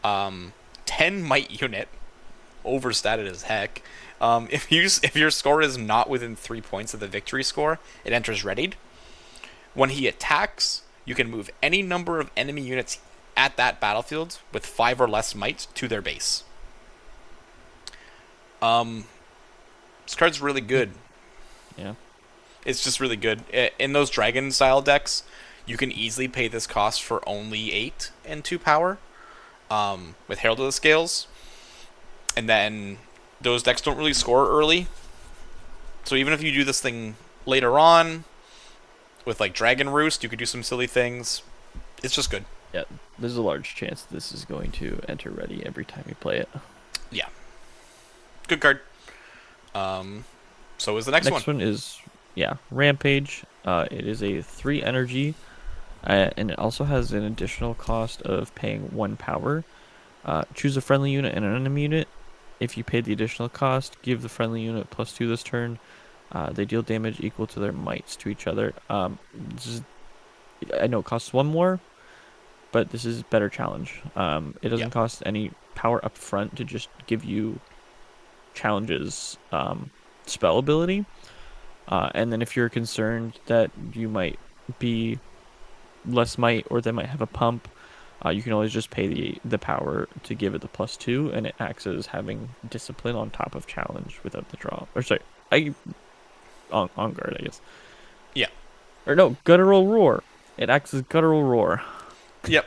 Speaker 1: 10 might unit. Overstated as heck. If your score is not within 3 points of the victory score, it enters readied. When he attacks, you can move any number of enemy units at that battlefield with 5 or less might to their base. This card's really good.
Speaker 2: Yeah.
Speaker 1: It's just really good. In those dragon style decks, you can easily pay this cost for only 8 and 2 power with Herald of the Scales. And then those decks don't really score early. So even if you do this thing later on with like Dragon Roost, you could do some silly things. It's just good.
Speaker 2: Yeah. There's a large chance this is going to enter ready every time you play it.
Speaker 1: Yeah. Good card. So is the next one.
Speaker 2: Next one is, yeah, Rampage. It is a 3 energy, and it also has an additional cost of paying 1 power. Choose a friendly unit and an enemy unit. If you pay the additional cost, give the friendly unit +2 this turn. They deal damage equal to their mites to each other. I know it costs 1 more, but this is better challenge. It doesn't cost any power up front to just give you challenges spell ability. And then if you're concerned that you might be less might or they might have a pump, you can always just pay the power to give it the +2, and it acts as having discipline on top of challenge without the draw. Or sorry, on guard, I guess.
Speaker 1: Yeah.
Speaker 2: Or no, guttural roar. It acts as guttural roar.
Speaker 1: Yep.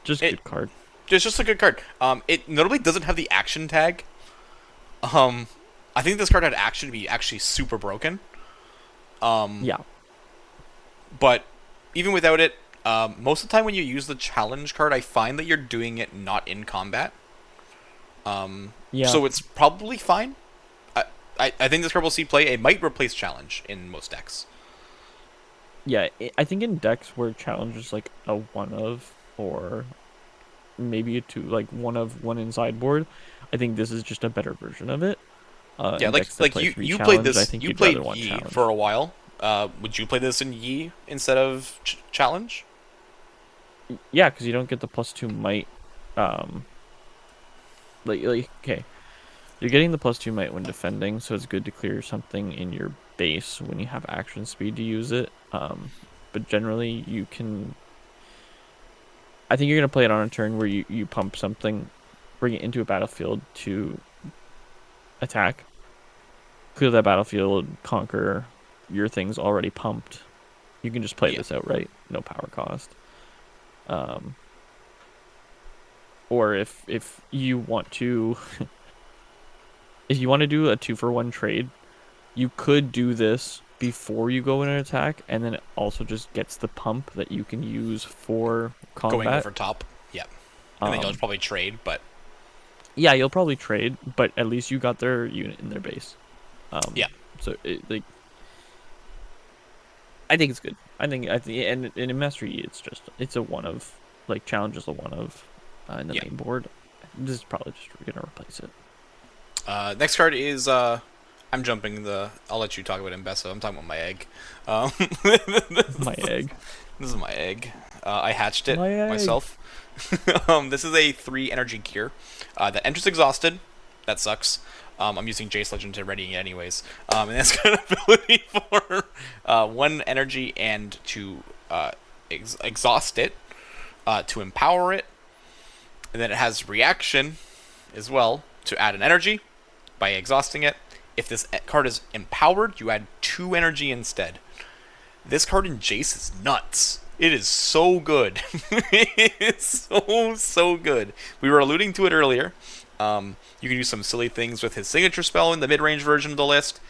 Speaker 2: Just good card.
Speaker 1: It's just a good card. It notably doesn't have the action tag. I think this card had action to be actually super broken.
Speaker 2: Yeah.
Speaker 1: But even without it, most of the time when you use the challenge card, I find that you're doing it not in combat.
Speaker 2: Yeah.
Speaker 1: So it's probably fine. I think this card will see play. It might replace challenge in most decks.
Speaker 2: Yeah, I think in decks where challenge is like a 1 of, or maybe a 2, like 1 of 1 in sideboard, I think this is just a better version of it.
Speaker 1: Yeah, like you played this. You played Yi for a while. Would you play this in Yi instead of challenge?
Speaker 2: Yeah, because you don't get the +2 might. Okay, you're getting the +2 might when defending, so it's good to clear something in your base when you have action speed to use it. But generally, you can. I think you're gonna play it on a turn where you pump something, bring it into a battlefield to attack, clear that battlefield, conquer your things already pumped. You can just play this outright, no power cost. Or if you want to, if you want to do a 2-for-1 trade, you could do this before you go in an attack, and then it also just gets the pump that you can use for combat.
Speaker 1: Going over top, yeah. And then you'll probably trade, but
Speaker 2: yeah, you'll probably trade, but at least you got their unit in their base.
Speaker 1: Yeah.
Speaker 2: So I think it's good. I think, and in Mastery, it's a 1 of, like, challenge is a 1 of in the main board. This is probably just gonna replace it.
Speaker 1: Next card is I'm jumping the. I'll let you talk about Imbesso. I'm talking about my egg.
Speaker 2: My egg.
Speaker 1: This is my egg. I hatched it
Speaker 2: My egg.
Speaker 1: myself. This is a 3 energy gear that enters exhausted. That sucks. I'm using Jace Legend to ready it anyways. And it's got an ability for 1 energy and to exhaust it, to empower it, and then it has reaction as well to add an energy by exhausting it. If this card is empowered, you add 2 energy instead. This card in Jace is nuts. It is so good. It's so good. We were alluding to it earlier. You can do some silly things with his signature spell in the mid-range version of the list.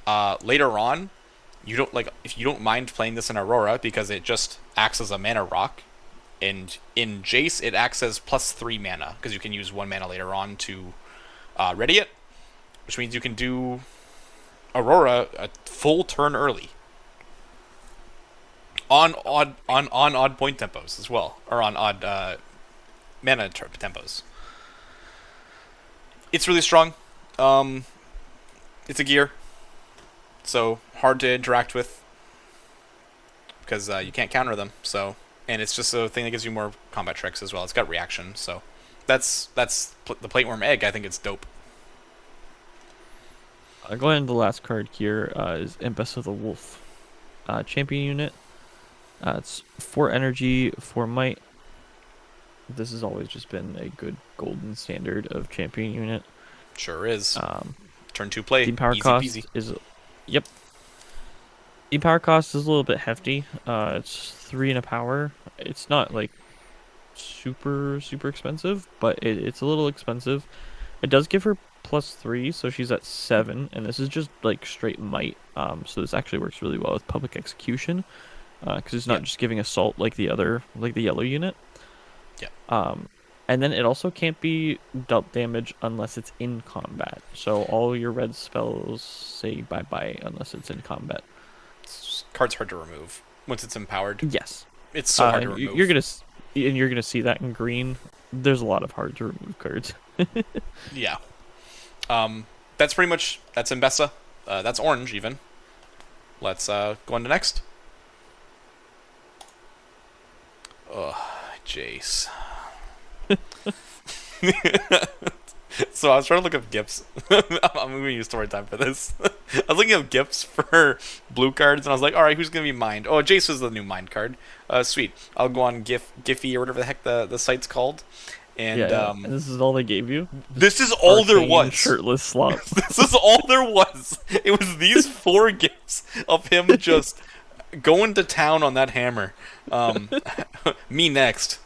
Speaker 1: Later on, if you don't mind playing this in Aurora because it just acts as a mana rock. And in Jace, it acts as +3 mana because you can use 1 mana later on to ready it, which means you can do Aurora a full turn early on odd point tempos as well, or on odd mana tempos. It's really strong. It's a gear, so hard to interact with because you can't counter them. So. And it's just a thing that gives you more combat tricks as well. It's got reaction, so that's the Plateworm Egg. I think it's dope.
Speaker 2: Going into the last card here is Imbesso the Wolf. Champion unit. It's 4 energy, 4 might. this has always just been a good golden standard of champion unit.
Speaker 1: Sure is.
Speaker 2: Um,
Speaker 1: Turn 2 play.
Speaker 2: Team power
Speaker 1: Easy peasy.
Speaker 2: cost is, yep. Team power cost is a little bit hefty. It's 3 in a power. It's not like super expensive, but it's a little expensive. It does give her +3, so she's at 7, and this is just like straight might. So this actually works really well with public execution, because it's not just giving assault like the other, like the yellow unit.
Speaker 1: Yeah.
Speaker 2: And then it also can't be dealt damage unless it's in combat. So all your red spells say bye-bye unless it's in combat.
Speaker 1: Card's hard to remove once it's empowered.
Speaker 2: Yes.
Speaker 1: It's so hard to remove.
Speaker 2: You're gonna see that in green. There's a lot of hard to remove cards.
Speaker 1: Yeah. That's pretty much, that's Mbessa. That's orange even. Let's go on to next. Ugh, Jace. So I was trying to look up GIFs. I'm going to use story time for this. I was looking up GIFs for blue cards, and I was like, alright, who's going to be mined? Oh, Jace was the new mined card. Sweet. I'll go on Giphy or whatever the heck the site's called. And,
Speaker 2: and this is all they gave you?
Speaker 1: This is all there was.
Speaker 2: Shirtless slop.
Speaker 1: This is all there was. It was these 4 GIFs of him just going to town on that hammer. Me next.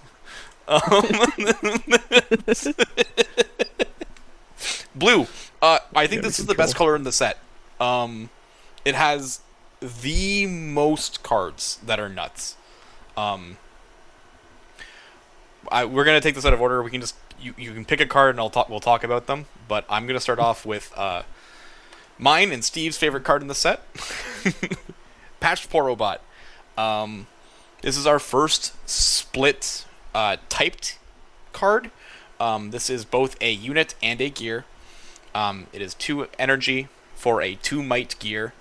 Speaker 1: Blue. I think this is the best color in the set. It has the most cards that are nuts. We're gonna take this out of order. We can just you can pick a card and we'll talk about them. But I'm gonna start off with mine and Steve's favorite card in the set, Patched Porobot. This is our first split typed card. This is both a unit and a gear. It is 2 energy for a 2 might gear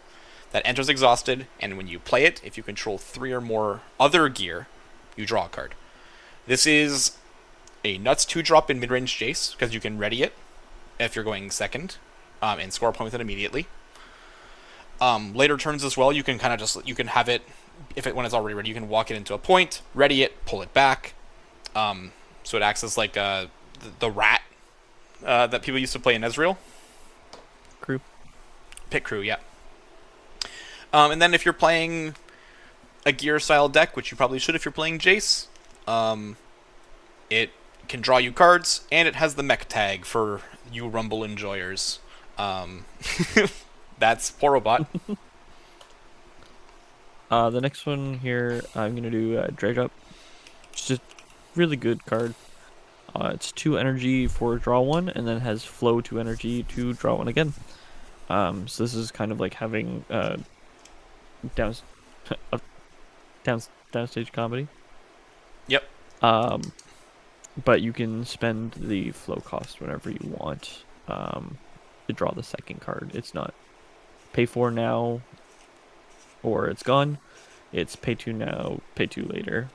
Speaker 1: that enters exhausted, and when you play it, if you control 3 or more other gear, you draw a card. This is a nuts 2-drop in mid-range Jace, because you can ready it if you're going second, and score a point with it immediately. Later turns as well, you can kind of just, you can have it, when it's already ready, you can walk it into a point, ready it, pull it back. So it acts as like the rat that people used to play in Ezreal.
Speaker 2: Crew.
Speaker 1: Pit crew, yeah. And then if you're playing a gear style deck, which you probably should if you're playing Jace, it can draw you cards, and it has the mech tag for you Rumble enjoyers. That's Porobot.
Speaker 2: The next one here, I'm gonna do Dredge Up. It's just really good card. It's 2 energy for draw 1, and then has flow 2 energy to draw 1 again. So this is kind of like having downstage comedy.
Speaker 1: Yep.
Speaker 2: But you can spend the flow cost whenever you want to draw the second card. It's not pay 4 now or it's gone. It's pay 2 now, pay 2 later.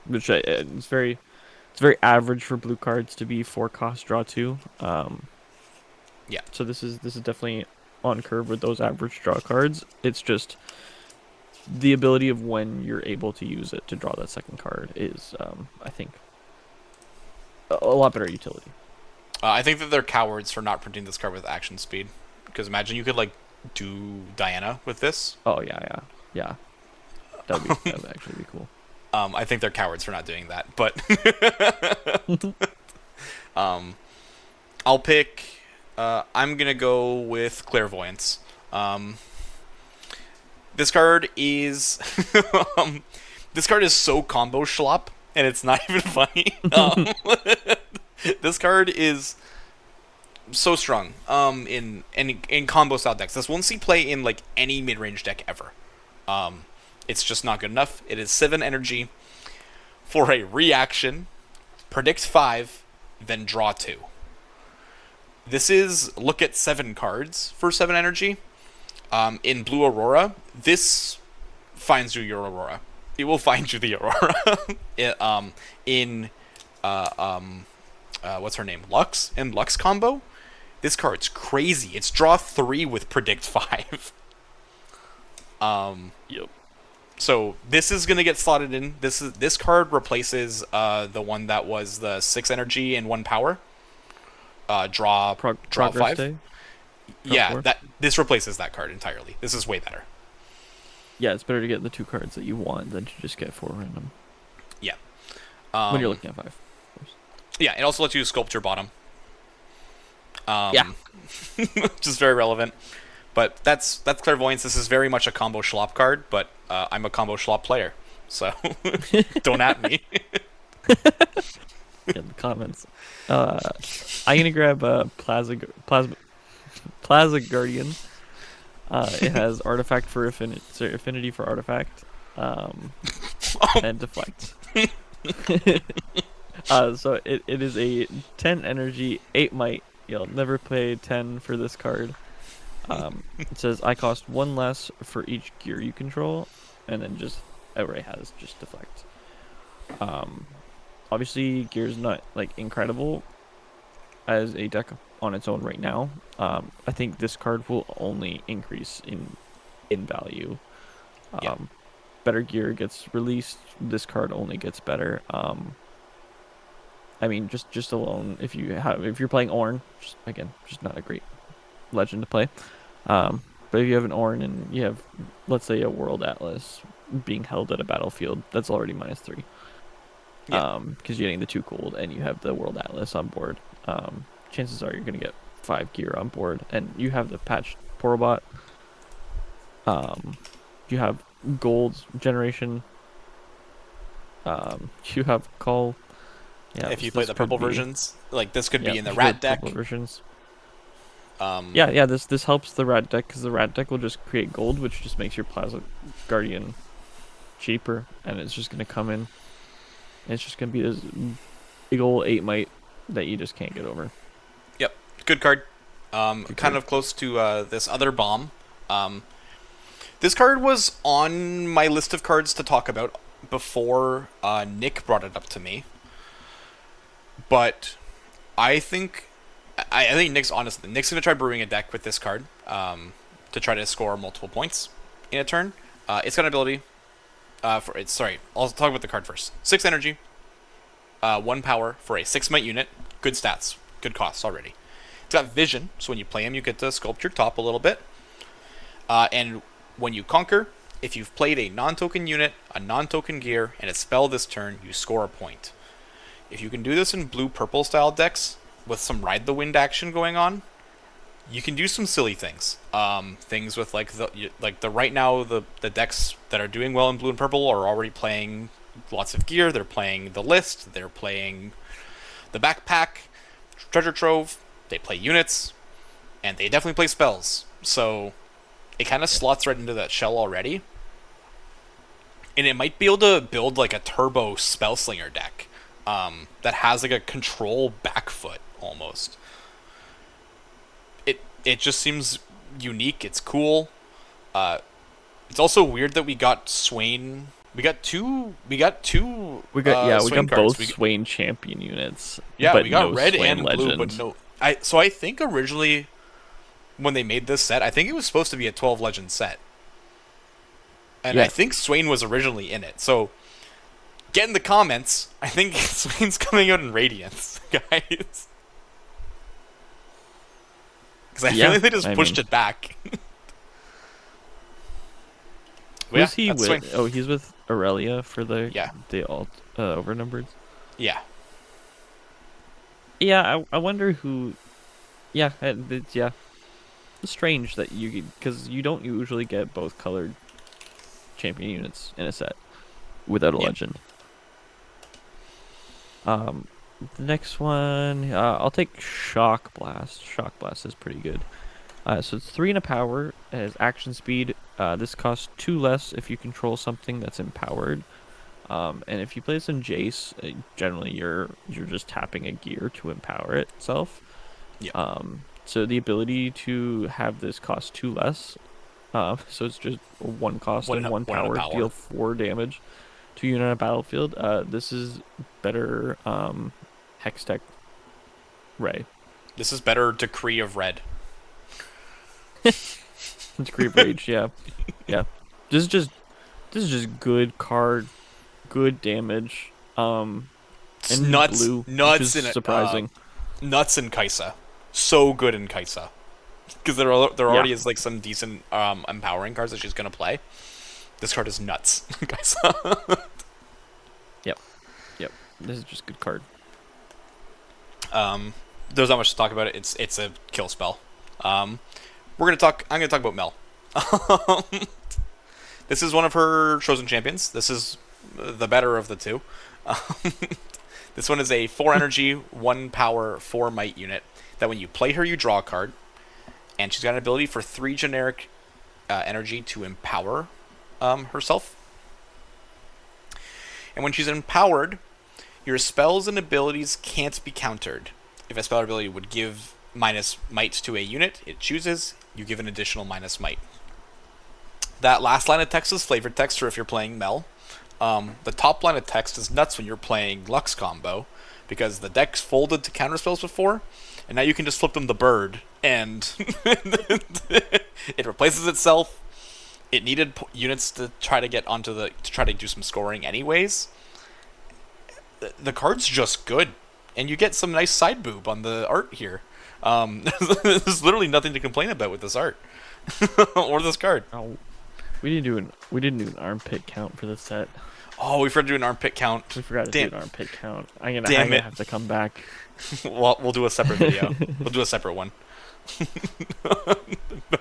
Speaker 2: Which it's very average for blue cards to be 4 cost draw 2.
Speaker 1: Yeah.
Speaker 2: So this is definitely on curve with those average draw cards. It's just the ability of when you're able to use it to draw that second card is, I think, a lot better utility.
Speaker 1: I think that they're cowards for not printing this card with action speed. Because imagine you could like do Diana with this.
Speaker 2: Oh yeah. That would actually be cool.
Speaker 1: I think they're cowards for not doing that, but I'll pick. I'm gonna go with Clairvoyance. This card is this card is so combo schlop, and it's not even funny. This card is so strong in combo style decks. This won't see play in like any mid range deck ever. It's just not good enough. It is 7 energy for a reaction, predict 5, then draw 2. This is look at 7 cards for 7 energy. In Blue Aurora, this finds you your Aurora. It will find you the Aurora. What's her name? Lux? In Lux combo, this card's crazy. It's draw 3 with predict 5.
Speaker 2: Yep.
Speaker 1: So this is gonna get slotted in. This card replaces the one that was the 6 energy and 1 power. Draw
Speaker 2: Progress
Speaker 1: 5.
Speaker 2: day. Draw
Speaker 1: Yeah,
Speaker 2: 4.
Speaker 1: that this replaces that card entirely. This is way better.
Speaker 2: Yeah, it's better to get the 2 cards that you want than to just get 4 random.
Speaker 1: Yeah.
Speaker 2: When you're looking at 5, of course.
Speaker 1: Yeah, it also lets you sculpt your bottom.
Speaker 2: Yeah.
Speaker 1: Which is very relevant. But that's clairvoyance. This is very much a combo schlop card, but I'm a combo schlop player, so don't at me.
Speaker 2: In the comments. I'm gonna grab Plaza Guardian. It has artifact for affinity for artifact, and deflect. So it is a 10 energy, 8 might. You'll never pay 10 for this card. It says I cost 1 less for each gear you control, and then just outright has just deflect. Obviously gear's not like incredible as a deck on its own right now. I think this card will only increase in value.
Speaker 1: Yeah.
Speaker 2: Better gear gets released. This card only gets better. I mean, just alone, if you're playing Ornn, just not a great legend to play. But if you have an Ornn and you have, let's say, a World Atlas being held at a battlefield, that's already -3.
Speaker 1: Yeah.
Speaker 2: Because you're getting the 2 gold and you have the World Atlas on board. Chances are you're gonna get 5 gear on board, and you have the patched Porobot. You have gold generation. You have call. Yeah,
Speaker 1: If you play the purple versions, like this could be in the
Speaker 2: if you
Speaker 1: rat
Speaker 2: play
Speaker 1: deck.
Speaker 2: purple versions.
Speaker 1: Um,
Speaker 2: Yeah. This helps the rat deck because the rat deck will just create gold, which just makes your Plaza Guardian cheaper, and it's just gonna come in. And it's just gonna be this big old 8 might that you just can't get over.
Speaker 1: Yep, good card.
Speaker 2: Good
Speaker 1: Kind
Speaker 2: card.
Speaker 1: of close to this other bomb. This card was on my list of cards to talk about before Nick brought it up to me. But I think Nick's honest. Nick's gonna try brewing a deck with this card to try to score multiple points in a turn. It's got an ability. I'll talk about the card first. 6 energy, 1 power for a 6 might unit. Good stats, good costs already. It's got vision, so when you play him, you get to sculpt your top a little bit. And when you conquer, if you've played a non-token unit, a non-token gear, and a spell this turn, you score a point. If you can do this in blue-purple style decks with some Ride the Wind action going on, you can do some silly things. Things with right now the decks that are doing well in blue and purple are already playing lots of gear. They're playing the list. They're playing the backpack, treasure trove. They play units, and they definitely play spells. So it kind of slots right into that shell already. And it might be able to build like a turbo spellslinger deck that has like a control back foot almost. It just seems unique. It's cool. It's also weird that we got Swain. We got two. We got
Speaker 2: Swain
Speaker 1: cards.
Speaker 2: both Swain champion units.
Speaker 1: Yeah,
Speaker 2: but
Speaker 1: we got
Speaker 2: no
Speaker 1: red
Speaker 2: Swain
Speaker 1: and
Speaker 2: legend.
Speaker 1: blue, but no. I think originally when they made this set, I think it was supposed to be a 12 legend set, and
Speaker 2: Yeah.
Speaker 1: I think Swain was originally in it. So get in the comments. I think Swain's coming out in Radiance, guys. Because I feel like they just pushed it back.
Speaker 2: Who's he
Speaker 1: that's
Speaker 2: with?
Speaker 1: Swain.
Speaker 2: Oh, he's with Aurelia for the
Speaker 1: Yeah.
Speaker 2: alt overnumbered.
Speaker 1: Yeah.
Speaker 2: Yeah, I wonder who. Yeah, it's strange that because you don't usually get both colored champion units in a set without a legend. The next one, I'll take Shock Blast. Shock Blast is pretty good. So it's 3 and a power. It has action speed. This costs 2 less if you control something that's empowered. And if you play this in Jace, generally you're just tapping a gear to empower itself.
Speaker 1: Yeah.
Speaker 2: So the ability to have this cost 2 less. So it's just 1 cost and 1 power. Deal 4 damage to a unit on a battlefield. This is better Hex Tech Ray.
Speaker 1: This is better Decree of Red.
Speaker 2: Decree of Rage, yeah. This is just This is just good card, good damage.
Speaker 1: It's
Speaker 2: And
Speaker 1: nuts,
Speaker 2: blue, which
Speaker 1: nuts
Speaker 2: is
Speaker 1: in it.
Speaker 2: surprising.
Speaker 1: Nuts in Kaisa. So good in Kaisa. Because there
Speaker 2: Yeah.
Speaker 1: already is like some decent empowering cards that she's gonna play. This card is nuts, Kaisa.
Speaker 2: Yep. Yep. This is just good card.
Speaker 1: There's not much to talk about it. It's a kill spell. We're gonna talk. I'm gonna talk about Mel. This is one of her chosen champions. This is the better of the two. This one is a 4 energy, 1 power, 4 might unit. That when you play her, you draw a card, and she's got an ability for 3 generic energy to empower herself. And when she's empowered, your spells and abilities can't be countered. If a spell or ability would give minus might to a unit it chooses, you give an additional minus might. That last line of text is flavored text for if you're playing Mel. The top line of text is nuts when you're playing Lux combo, because the deck's folded to counter spells before, and now you can just flip them the bird, and it replaces itself. It needed units to try to get onto the to try to do some scoring anyways. The card's just good, and you get some nice side boob on the art here. There's literally nothing to complain about with this art or this card.
Speaker 2: Oh, we didn't do an armpit count for this set.
Speaker 1: Oh, we forgot to do an armpit count.
Speaker 2: We forgot to
Speaker 1: Damn.
Speaker 2: do an armpit count. I'm
Speaker 1: Damn
Speaker 2: gonna
Speaker 1: it.
Speaker 2: have to come back.
Speaker 1: We'll do a separate video. We'll do a separate one. All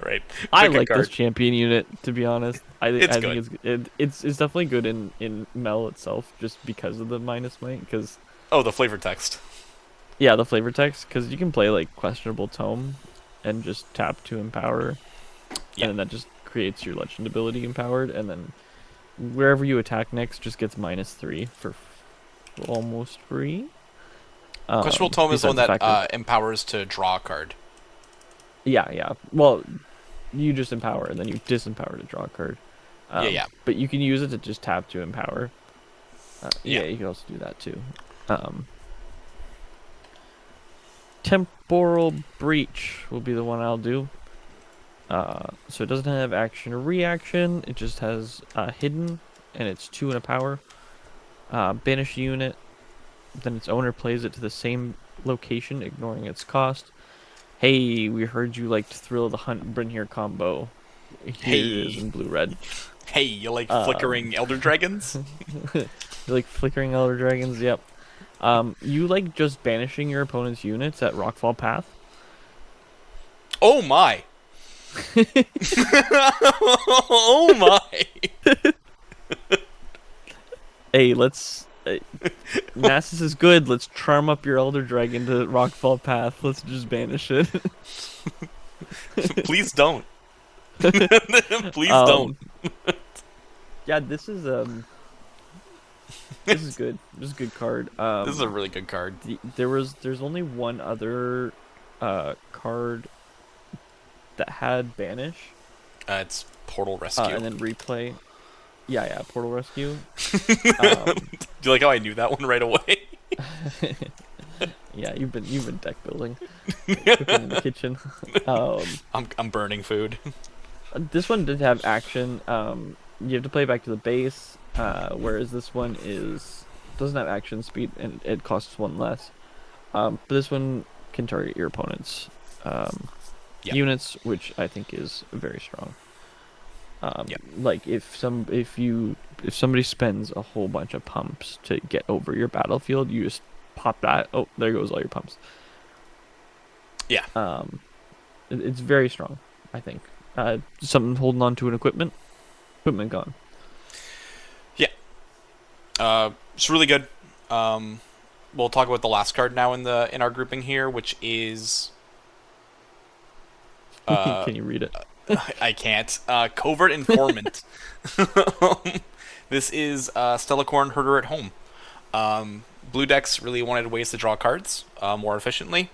Speaker 1: right.
Speaker 2: I
Speaker 1: Pick a
Speaker 2: like this
Speaker 1: card.
Speaker 2: champion unit, to be honest.
Speaker 1: It's
Speaker 2: I
Speaker 1: good.
Speaker 2: think it's definitely good in Mel itself, just because of the minus might. Because
Speaker 1: Oh, the flavor text.
Speaker 2: yeah, the flavor text. Because you can play like questionable tome, and just tap to empower,
Speaker 1: Yeah.
Speaker 2: and then that just creates your legend ability empowered, and then wherever you attack next just gets -3 for almost free.
Speaker 1: Questionable Tome is the one
Speaker 2: besides
Speaker 1: that
Speaker 2: fact
Speaker 1: empowers to draw a card.
Speaker 2: yeah. Well, you just empower and then you disempower to draw a card.
Speaker 1: Yeah.
Speaker 2: But you can use it to just tap to empower.
Speaker 1: Yeah.
Speaker 2: You can also do that too. Temporal Breach will be the one I'll do. So it doesn't have action or reaction. It just has hidden, and it's 2 and a power. Banish a unit, then its owner plays it to the same location, ignoring its cost. Hey, we heard you liked Thrill of the Hunt Brynhir combo. Here it is
Speaker 1: Hey.
Speaker 2: in blue-red.
Speaker 1: Hey, you like flickering Elder Dragons?
Speaker 2: You like flickering Elder Dragons? Yep. You like just banishing your opponent's units at Rockfall Path?
Speaker 1: Oh my! Oh my!
Speaker 2: Hey, let's... Nasus is good. Let's charm up your Elder Dragon to Rockfall Path. Let's just banish it.
Speaker 1: Please don't. Please don't.
Speaker 2: Yeah, this is this is good. This is a good card.
Speaker 1: This is a really good card.
Speaker 2: There's only one other card that had banish.
Speaker 1: It's Portal Rescue.
Speaker 2: And then replay. Yeah, Portal Rescue.
Speaker 1: Do you like how I knew that one right away?
Speaker 2: Yeah, you've been deck building, cooking in the kitchen.
Speaker 1: I'm burning food.
Speaker 2: This one did have action. You have to play back to the base, whereas this one doesn't have action speed and it costs 1 less. But this one can target your opponent's
Speaker 1: Yep.
Speaker 2: units, which I think is very strong.
Speaker 1: Yep.
Speaker 2: Like if somebody spends a whole bunch of pumps to get over your battlefield, you just pop that. Oh, there goes all your pumps.
Speaker 1: Yeah.
Speaker 2: It's very strong, I think. Something holding on to an equipment gone.
Speaker 1: It's really good. We'll talk about the last card now in our grouping here, which is
Speaker 2: Can you read it?
Speaker 1: I can't. Covert Informant. This is Stellacorn Herder at Home. Blue decks really wanted ways to draw cards more efficiently.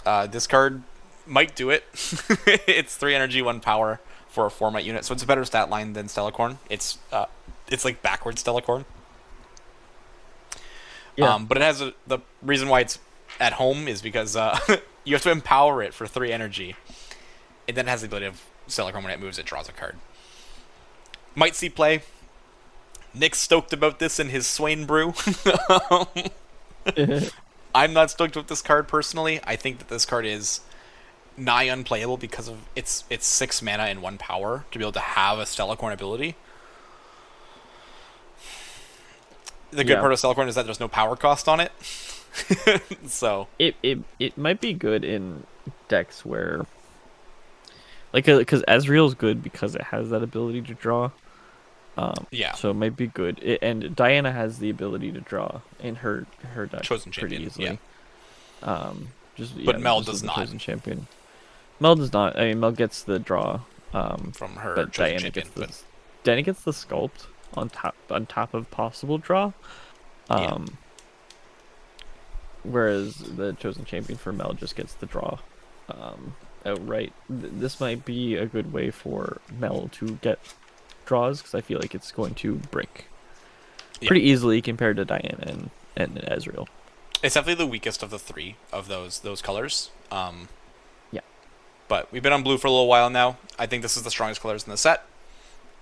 Speaker 1: This card might do it. It's 3 energy, 1 power for a 4 might unit, so it's a better stat line than Stellacorn. It's like backwards Stellacorn.
Speaker 2: Yeah.
Speaker 1: But it has the reason why it's at home is because you have to empower it for 3 energy. It then has the ability of Stellacorn when it moves, it draws a card. Might see play. Nick's stoked about this in his Swain brew. I'm not stoked with this card personally. I think that this card is nigh unplayable because of its 6 mana and 1 power to be able to have a Stellacorn ability. The good
Speaker 2: Yeah.
Speaker 1: part of Stellacorn is that there's no power cost on it. So
Speaker 2: It might be good in decks where like because Ezreal's good because it has that ability to draw.
Speaker 1: yeah,
Speaker 2: So it might be good. And Diana has the ability to draw in her deck
Speaker 1: chosen
Speaker 2: pretty
Speaker 1: champion.
Speaker 2: easily.
Speaker 1: Yeah,
Speaker 2: Just
Speaker 1: but
Speaker 2: yeah,
Speaker 1: Mel
Speaker 2: just
Speaker 1: does
Speaker 2: as the
Speaker 1: not
Speaker 2: chosen champion. Mel does not. I mean, Mel gets the draw.
Speaker 1: from her
Speaker 2: But
Speaker 1: chosen champion. But
Speaker 2: Diana gets the sculpt on top of possible draw.
Speaker 1: yeah,
Speaker 2: Um, Whereas the chosen champion for Mel just gets the draw. Outright. This might be a good way for Mel to get draws because I feel like it's going to break
Speaker 1: yeah.
Speaker 2: pretty easily compared to Diana and Ezreal.
Speaker 1: It's definitely the weakest of the three of those colors.
Speaker 2: Yeah.
Speaker 1: But we've been on blue for a little while now. I think this is the strongest colors in the set.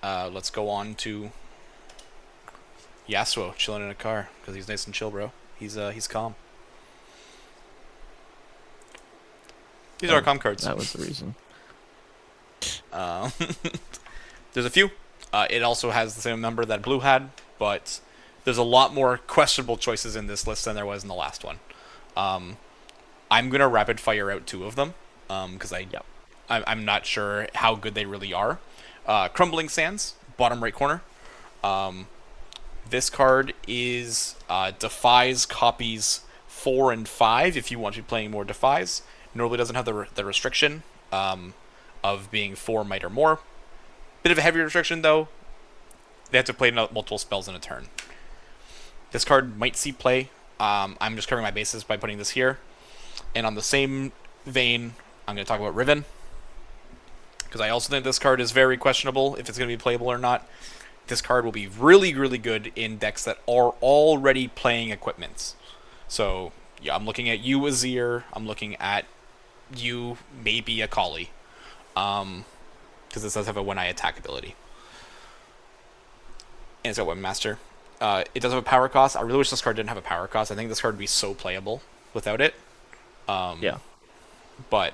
Speaker 1: Let's go on to Yasuo chilling in a car because he's nice and chill, bro. He's calm. These are our calm cards.
Speaker 2: That was the reason.
Speaker 1: Uh, there's a few. It also has the same number that blue had, but there's a lot more questionable choices in this list than there was in the last one. I'm gonna rapid fire out 2 of them because I'm not sure how good they really are. Crumbling Sands, bottom right corner. This card is defies copies 4 and 5 if you want to be playing more defies. Normally doesn't have the restriction of being 4 might or more. Bit of a heavy restriction though. They have to play multiple spells in a turn. This card might see play. I'm just covering my bases by putting this here. And on the same vein, I'm going to talk about Riven. Because I also think this card is very questionable if it's going to be playable or not. This card will be really, really good in decks that are already playing equipments. So, yeah, I'm looking at you, Azir. I'm looking at you, maybe Akali. Because this does have a one-eye attack ability. And it's got Weapon Master. It does have a power cost. I really wish this card didn't have a power cost. I think this card would be so playable without it.
Speaker 2: Yeah.
Speaker 1: But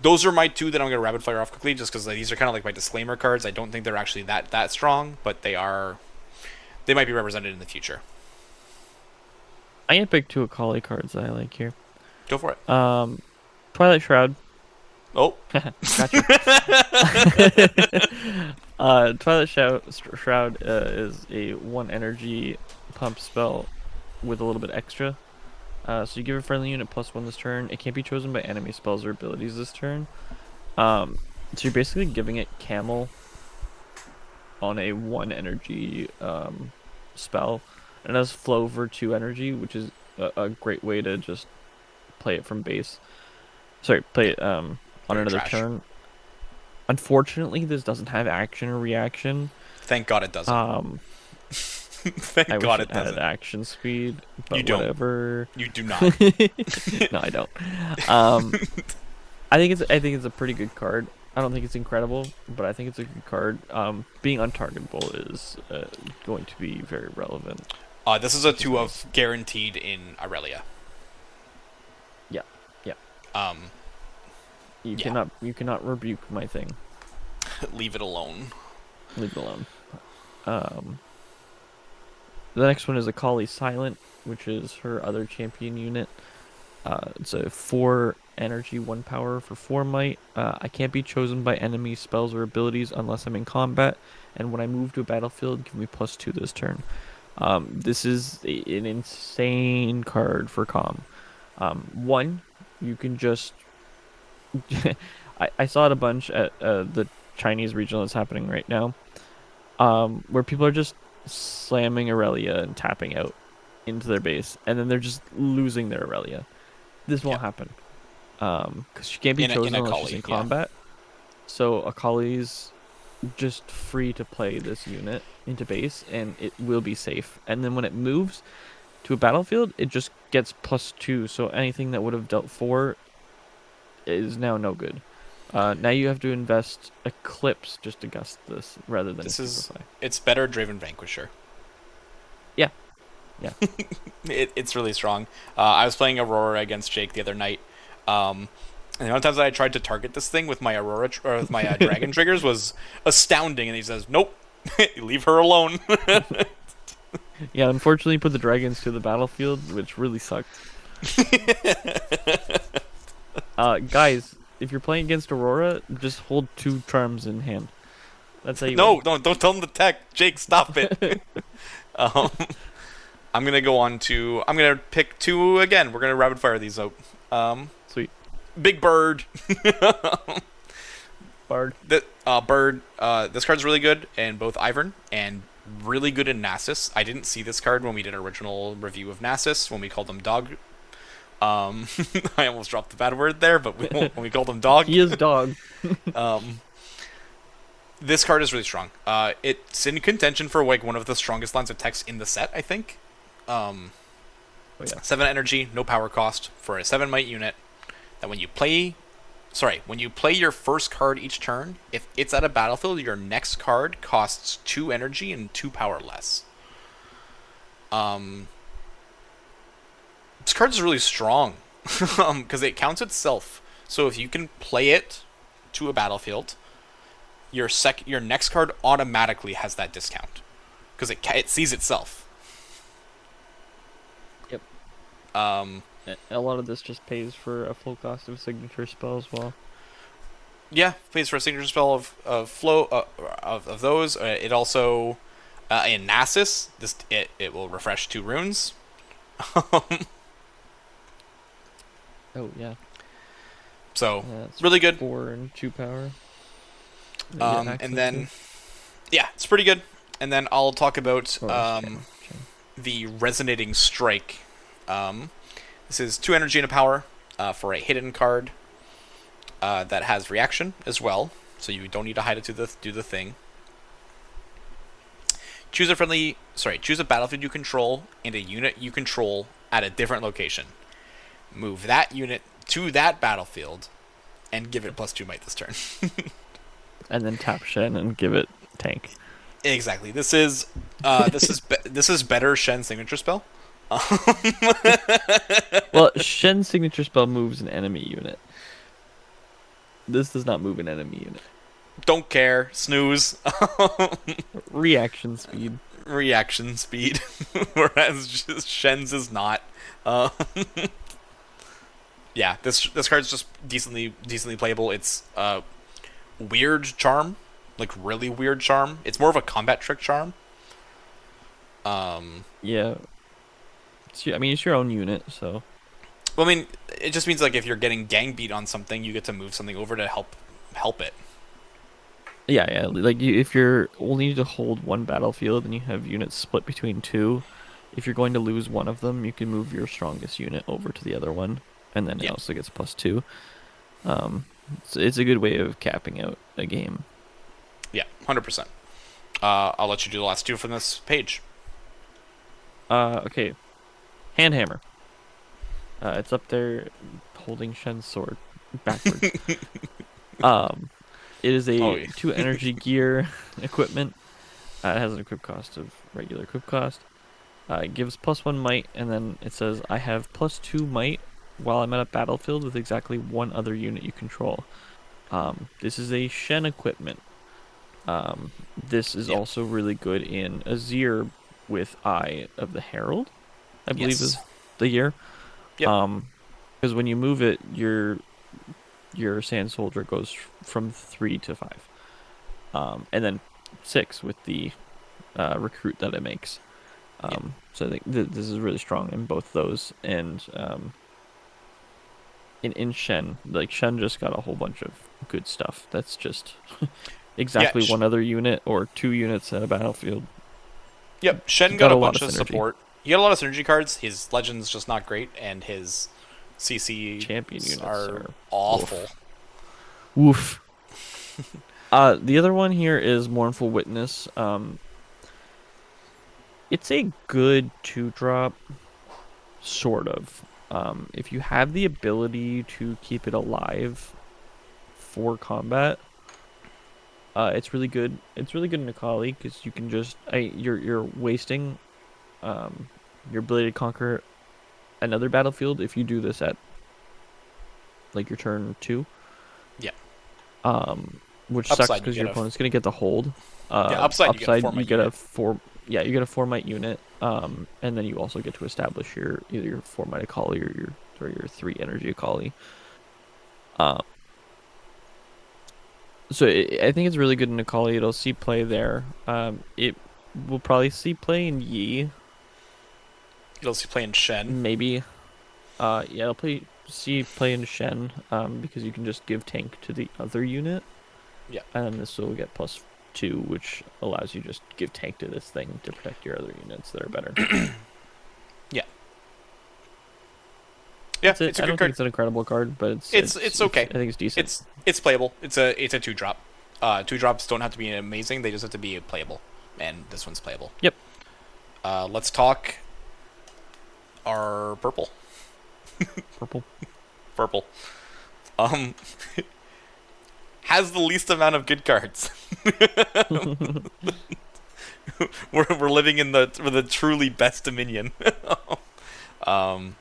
Speaker 1: those are my 2 that I'm going to rapid fire off quickly just because these are kind of like my disclaimer cards. I don't think they're actually that strong, but they might be represented in the future.
Speaker 2: I can pick 2 Akali cards that I like here.
Speaker 1: Go for it.
Speaker 2: Twilight Shroud.
Speaker 1: Oh.
Speaker 2: Gotcha. Twilight Shroud is a 1 energy pump spell with a little bit extra. So you give a friendly unit +1 this turn. It can't be chosen by enemy spells or abilities this turn. So you're basically giving it Camel on a 1 energy spell. And it has flow for 2 energy, which is a great way to just play it from base. Sorry, play it on another turn. Unfortunately, this doesn't have action or reaction.
Speaker 1: Thank God it doesn't. Thank
Speaker 2: I
Speaker 1: God
Speaker 2: wish
Speaker 1: it
Speaker 2: it had
Speaker 1: doesn't.
Speaker 2: action speed, but
Speaker 1: You don't.
Speaker 2: whatever.
Speaker 1: You do not.
Speaker 2: No, I don't. I think it's a pretty good card. I don't think it's incredible, but I think it's a good card. Being untargetable is going to be very relevant.
Speaker 1: This is a 2 of guaranteed in Aurelia.
Speaker 2: Yeah, yeah. You
Speaker 1: Yeah.
Speaker 2: cannot rebuke my thing.
Speaker 1: Leave it alone.
Speaker 2: Leave it alone. The next one is Akali Silent, which is her other champion unit. It's a 4 energy, 1 power for 4 might. I can't be chosen by enemy spells or abilities unless I'm in combat. And when I move to a battlefield, give me +2 this turn. This is an insane card for Calm. 1, you can just... I saw it a bunch at the Chinese regional that's happening right now, where people are just slamming Aurelia and tapping out into their base, and then they're just losing their Aurelia. This won't happen, because she can't be chosen unless she's in combat. So Akali's just free to play this unit into base, and it will be safe. And then when it moves to a battlefield, it just gets +2. So anything that would have dealt 4 is now no good. Now you have to invest Eclipse just to gust this rather than
Speaker 1: This is
Speaker 2: Stupefy.
Speaker 1: it's better Draven Vanquisher.
Speaker 2: Yeah, yeah.
Speaker 1: It's really strong. I was playing Aurora against Jake the other night. And the amount of times that I tried to target this thing with my or with my dragon triggers was astounding. And he says, "Nope, leave her alone."
Speaker 2: Yeah, unfortunately, put the dragons to the battlefield, which really sucked. Guys, if you're playing against Aurora, just hold 2 charms in hand. That's how you win.
Speaker 1: No, don't tell him the tech, Jake. Stop it. Um, I'm gonna go on to. I'm gonna pick two again. We're gonna rapid fire these out. Um,
Speaker 2: Sweet.
Speaker 1: Big Bird.
Speaker 2: Bard.
Speaker 1: Bird. This card's really good in both Ivern and really good in Nasus. I didn't see this card when we did our original review of Nasus when we called him Dog. I almost dropped the bad word there, but when we called him Dog.
Speaker 2: He is dog.
Speaker 1: This card is really strong. It's in contention for like one of the strongest lines of text in the set, I think.
Speaker 2: Oh yeah.
Speaker 1: 7 energy, no power cost for a 7 might unit. That when you play your first card each turn, if it's at a battlefield, your next card costs 2 energy and 2 power less. This card is really strong because it counts itself. So if you can play it to a battlefield, your next card automatically has that discount because it sees itself.
Speaker 2: Yep.
Speaker 1: Um,
Speaker 2: A lot of this just pays for a full cost of signature spell as well.
Speaker 1: Yeah, pays for a signature spell of flow of those. It also in Nasus, it will refresh 2 runes.
Speaker 2: Oh yeah.
Speaker 1: So
Speaker 2: Yeah, it's
Speaker 1: really good.
Speaker 2: 4 and 2 power.
Speaker 1: And then yeah, it's pretty good. And then I'll talk about the Resonating Strike. This is 2 energy and a power for a hidden card that has reaction as well, so you don't need to hide it to do the thing. Choose a battlefield you control and a unit you control at a different location. Move that unit to that battlefield and give it +2 might this turn.
Speaker 2: And then tap Shen and give it tank.
Speaker 1: Exactly. This is better Shen's signature spell.
Speaker 2: Well, Shen's signature spell moves an enemy unit. This does not move an enemy unit.
Speaker 1: Don't care. Snooze.
Speaker 2: Reaction speed.
Speaker 1: Reaction speed. Whereas just Shen's is not. Yeah, this card's just decently playable. It's weird charm, like really weird charm. It's more of a combat trick charm.
Speaker 2: Yeah. It's your own unit, so.
Speaker 1: Well, I mean, it just means like if you're getting gang beat on something, you get to move something over to help it.
Speaker 2: Yeah. Like if you're only to hold one battlefield and you have units split between 2, if you're going to lose one of them, you can move your strongest unit over to the other one, and then it also gets +2. So it's a good way of capping out a game.
Speaker 1: Yeah, 100%. I'll let you do the last 2 from this page.
Speaker 2: Okay. Handhammer. It's up there holding Shen's sword backwards. It is a 2 energy gear equipment. It has an equip cost of regular equip cost. It gives +1 might, and then it says, I have +2 might while I'm at a battlefield with exactly 1 other unit you control. This is a Shen equipment. This is also really good in Azir with Eye of the Herald, I believe is the year.
Speaker 1: Yep.
Speaker 2: Because when you move it, your Sand Soldier goes from 3 to 5. And then 6 with the recruit that it makes. So I think this is really strong in both those. And in Shen, like Shen just got a whole bunch of good stuff. That's just exactly 1 other unit or 2 units at a battlefield.
Speaker 1: Yep, Shen got a bunch of support. He got a lot of synergy cards. His Legend's just not great, and his CC
Speaker 2: champion units
Speaker 1: are awful.
Speaker 2: Woof. The other one here is Mournful Witness. It's a good 2-drop, sort of. If you have the ability to keep it alive for combat, it's really good. It's really good in Akali because you can just you're wasting your ability to conquer another battlefield. If you do this at like your turn 2,
Speaker 1: Yeah.
Speaker 2: which sucks
Speaker 1: Upside, you
Speaker 2: because
Speaker 1: get
Speaker 2: your
Speaker 1: a
Speaker 2: opponent's gonna get the hold.
Speaker 1: yeah. Upside, you get a
Speaker 2: Upside,
Speaker 1: 4
Speaker 2: you
Speaker 1: might
Speaker 2: get a
Speaker 1: unit.
Speaker 2: four. Yeah, you get a 4 might unit. And then you also get to establish your either your 4 might Akali or your 3 energy Akali. Um, so I think it's really good in Akali. It'll see play there. It will probably see play in Yi,
Speaker 1: You'll see playing Shen.
Speaker 2: maybe. Yeah, it'll play in Shen. Because you can just give tank to the other unit,
Speaker 1: Yeah.
Speaker 2: and then this will get +2, which allows you just give tank to this thing to protect your other units that are better.
Speaker 1: Yeah. Yeah,
Speaker 2: That's it.
Speaker 1: it's a
Speaker 2: I
Speaker 1: good
Speaker 2: don't think
Speaker 1: card.
Speaker 2: it's an incredible card, but
Speaker 1: It's okay.
Speaker 2: I think it's decent.
Speaker 1: It's playable. It's a 2-drop. 2-drops don't have to be amazing. They just have to be playable. And this one's playable.
Speaker 2: Yep.
Speaker 1: Let's talk our purple.
Speaker 2: Purple.
Speaker 1: Purple. Um, has the least amount of good cards. We're living in the truly best Dominion. um,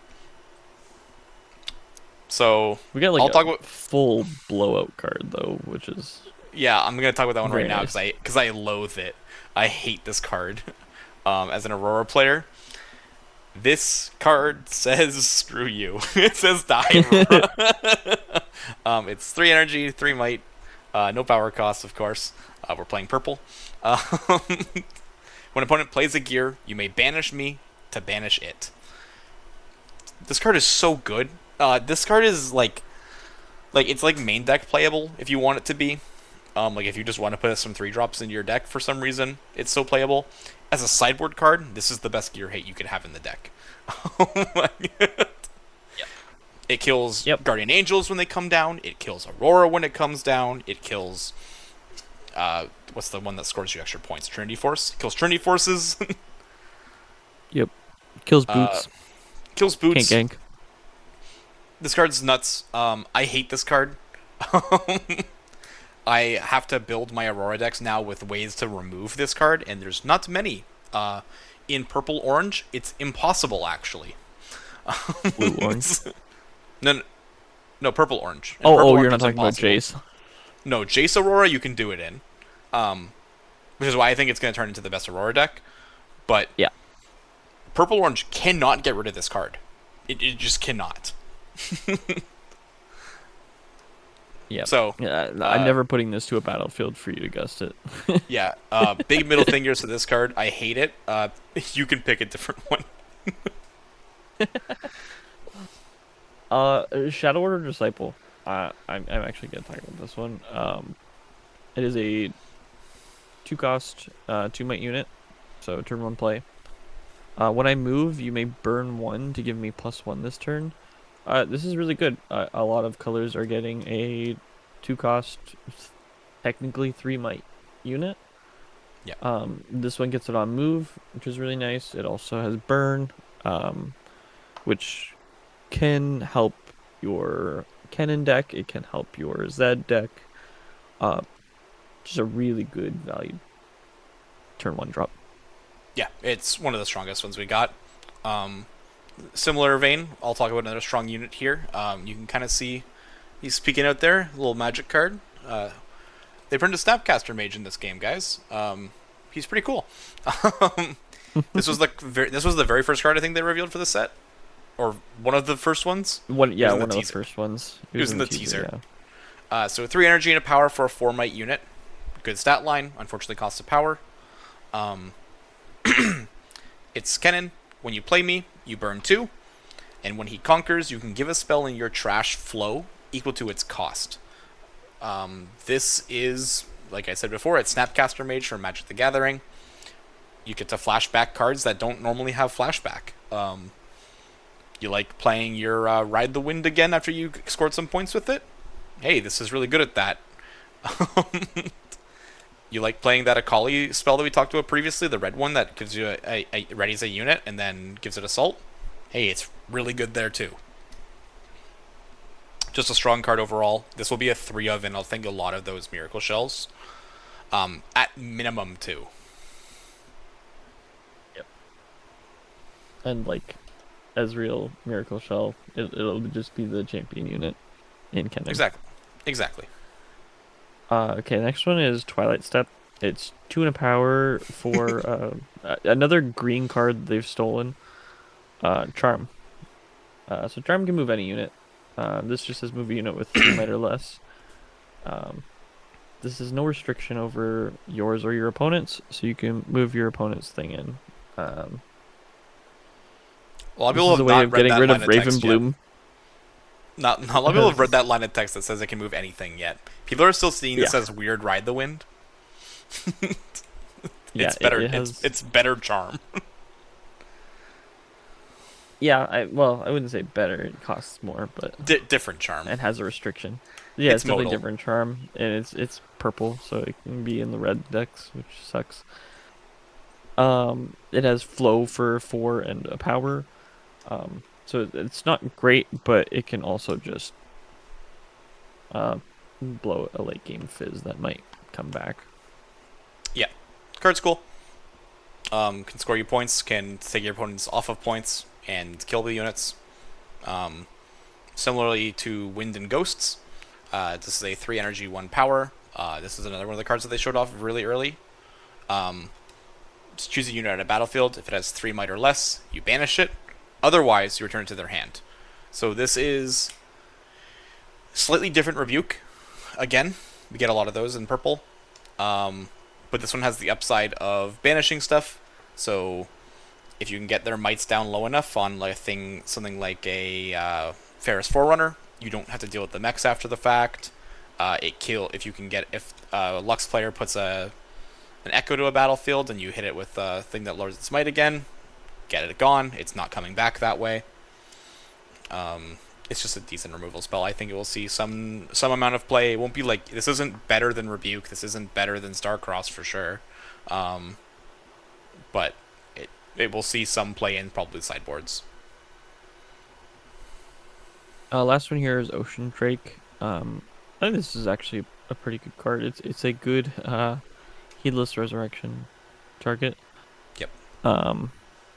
Speaker 1: so
Speaker 2: We got like
Speaker 1: I'll
Speaker 2: a
Speaker 1: talk about
Speaker 2: full blowout card though, which is
Speaker 1: yeah. I'm gonna talk about that one
Speaker 2: very
Speaker 1: right now
Speaker 2: nice.
Speaker 1: because I loathe it. I hate this card. As an Aurora player, this card says screw you. It says die, Aurora. It's 3 energy, 3 might, no power cost, of course. We're playing purple. Um, when an opponent plays a gear, you may banish me to banish it. This card is so good. This card is like it's like main deck playable if you want it to be. Like if you just want to put some 3-drops into your deck for some reason, it's so playable. As a sideboard card, this is the best gear hate you could have in the deck. Oh my god. It kills
Speaker 2: Yep.
Speaker 1: Guardian Angels when they come down. It kills Aurora when it comes down. It kills what's the one that scores you extra points? Trinity Force. It kills Trinity Forces.
Speaker 2: Yep. Kills
Speaker 1: uh,
Speaker 2: boots.
Speaker 1: kills
Speaker 2: Can't
Speaker 1: Boots.
Speaker 2: gank.
Speaker 1: This card's nuts. I hate this card. I have to build my Aurora decks now with ways to remove this card, and there's not many. In purple orange, it's impossible actually.
Speaker 2: Blue orange.
Speaker 1: No, no, purple orange. And
Speaker 2: Oh,
Speaker 1: purple
Speaker 2: you're
Speaker 1: orange
Speaker 2: not
Speaker 1: is
Speaker 2: talking about
Speaker 1: impossible.
Speaker 2: Jace.
Speaker 1: No, Jace Aurora you can do it in, which is why I think it's going to turn into the best Aurora deck. But
Speaker 2: Yeah.
Speaker 1: purple orange cannot get rid of this card. It just cannot.
Speaker 2: Yeah.
Speaker 1: So
Speaker 2: Yeah, I'm never putting this to a battlefield for you to gust it.
Speaker 1: yeah, big middle fingers to this card. I hate it. You can pick a different one.
Speaker 2: Shadow Order Disciple. I'm actually gonna talk about this one. It is a 2-cost, 2 might unit, so turn 1 play. When I move, you may burn 1 to give me +1 this turn. This is really good. A lot of colors are getting a 2-cost, technically 3 might unit.
Speaker 1: Yeah.
Speaker 2: This one gets it on move, which is really nice. It also has burn, which can help your Kennen deck. It can help your Zed deck. Just a really good value turn 1 drop.
Speaker 1: Yeah, it's one of the strongest ones we got. Similar vein, I'll talk about another strong unit here. You can kind of see he's peeking out there, a little magic card. They printed a Snapcaster Mage in this game, guys. He's pretty cool. This was the very first card I think they revealed for the set, or one of the first ones.
Speaker 2: One
Speaker 1: It was in
Speaker 2: of
Speaker 1: the
Speaker 2: the
Speaker 1: teaser.
Speaker 2: first ones.
Speaker 1: It was in the teaser.
Speaker 2: Yeah.
Speaker 1: So 3 energy and a power for a 4 might unit. Good stat line. Unfortunately, costs a power. It's Kennen. When you play me, you burn 2. And when he conquers, you can give a spell in your trash flow equal to its cost. This is, like I said before, it's Snapcaster Mage from Magic the Gathering. You get to flashback cards that don't normally have flashback. You like playing your Ride the Wind again after you scored some points with it? Hey, this is really good at that. You like playing that Akali spell that we talked about previously, the red one that gives you a readies a unit and then gives it assault? Hey, it's really good there too. Just a strong card overall. This will be a 3 of, and I'll think a lot of those Miracle Shells. At minimum 2.
Speaker 2: Yep. and like Ezreal, Miracle Shell, it'll just be the champion unit in Kennen.
Speaker 1: Exactly. Exactly.
Speaker 2: Okay, next one is Twilight Step. It's 2 and a power for another green card they've stolen. Charm. So Charm can move any unit. This just says move a unit with 3 might or less. Um, this is no restriction over yours or your opponent's, so you can move your opponent's thing in.
Speaker 1: A lot of
Speaker 2: This
Speaker 1: people
Speaker 2: is a
Speaker 1: have
Speaker 2: way
Speaker 1: not
Speaker 2: of
Speaker 1: read
Speaker 2: getting
Speaker 1: that
Speaker 2: rid
Speaker 1: line
Speaker 2: of
Speaker 1: of
Speaker 2: Raven
Speaker 1: text yet.
Speaker 2: Bloom.
Speaker 1: Not a lot of people have read that line of text that says it can move anything yet. People are still seeing this
Speaker 2: Yeah.
Speaker 1: as weird Ride the Wind.
Speaker 2: Yeah,
Speaker 1: It's better.
Speaker 2: it has.
Speaker 1: It's better charm.
Speaker 2: Yeah, I wouldn't say better. It costs more, but
Speaker 1: Different charm.
Speaker 2: it has a restriction. Yeah,
Speaker 1: It's
Speaker 2: it's definitely
Speaker 1: modal.
Speaker 2: different charm, and it's purple, so it can be in the red decks, which sucks. It has flow for 4 and a power. So it's not great, but it can also just uh blow a late game fizz that might come back.
Speaker 1: Yeah, card's cool. Can score you points. Can take your opponents off of points and kill the units. Similarly to Wind and Ghosts, this is a 3 energy, 1 power. This is another one of the cards that they showed off really early. Just choose a unit at a battlefield. If it has 3 might or less, you banish it. Otherwise, you return it to their hand. So this is slightly different Rebuke. Again, we get a lot of those in purple. But this one has the upside of banishing stuff. So if you can get their mites down low enough on like something like a Ferris Forerunner, you don't have to deal with the mechs after the fact. If a Lux player puts an Echo to a battlefield and you hit it with a thing that lowers its might again, get it gone. It's not coming back that way. It's just a decent removal spell. I think it will see some amount of play. It won't be like, this isn't better than Rebuke. This isn't better than Starcross for sure. But it will see some play in probably sideboards.
Speaker 2: Last one here is Ocean Drake. I think this is actually a pretty good card. It's a good Heedless Resurrection target.
Speaker 1: Yep.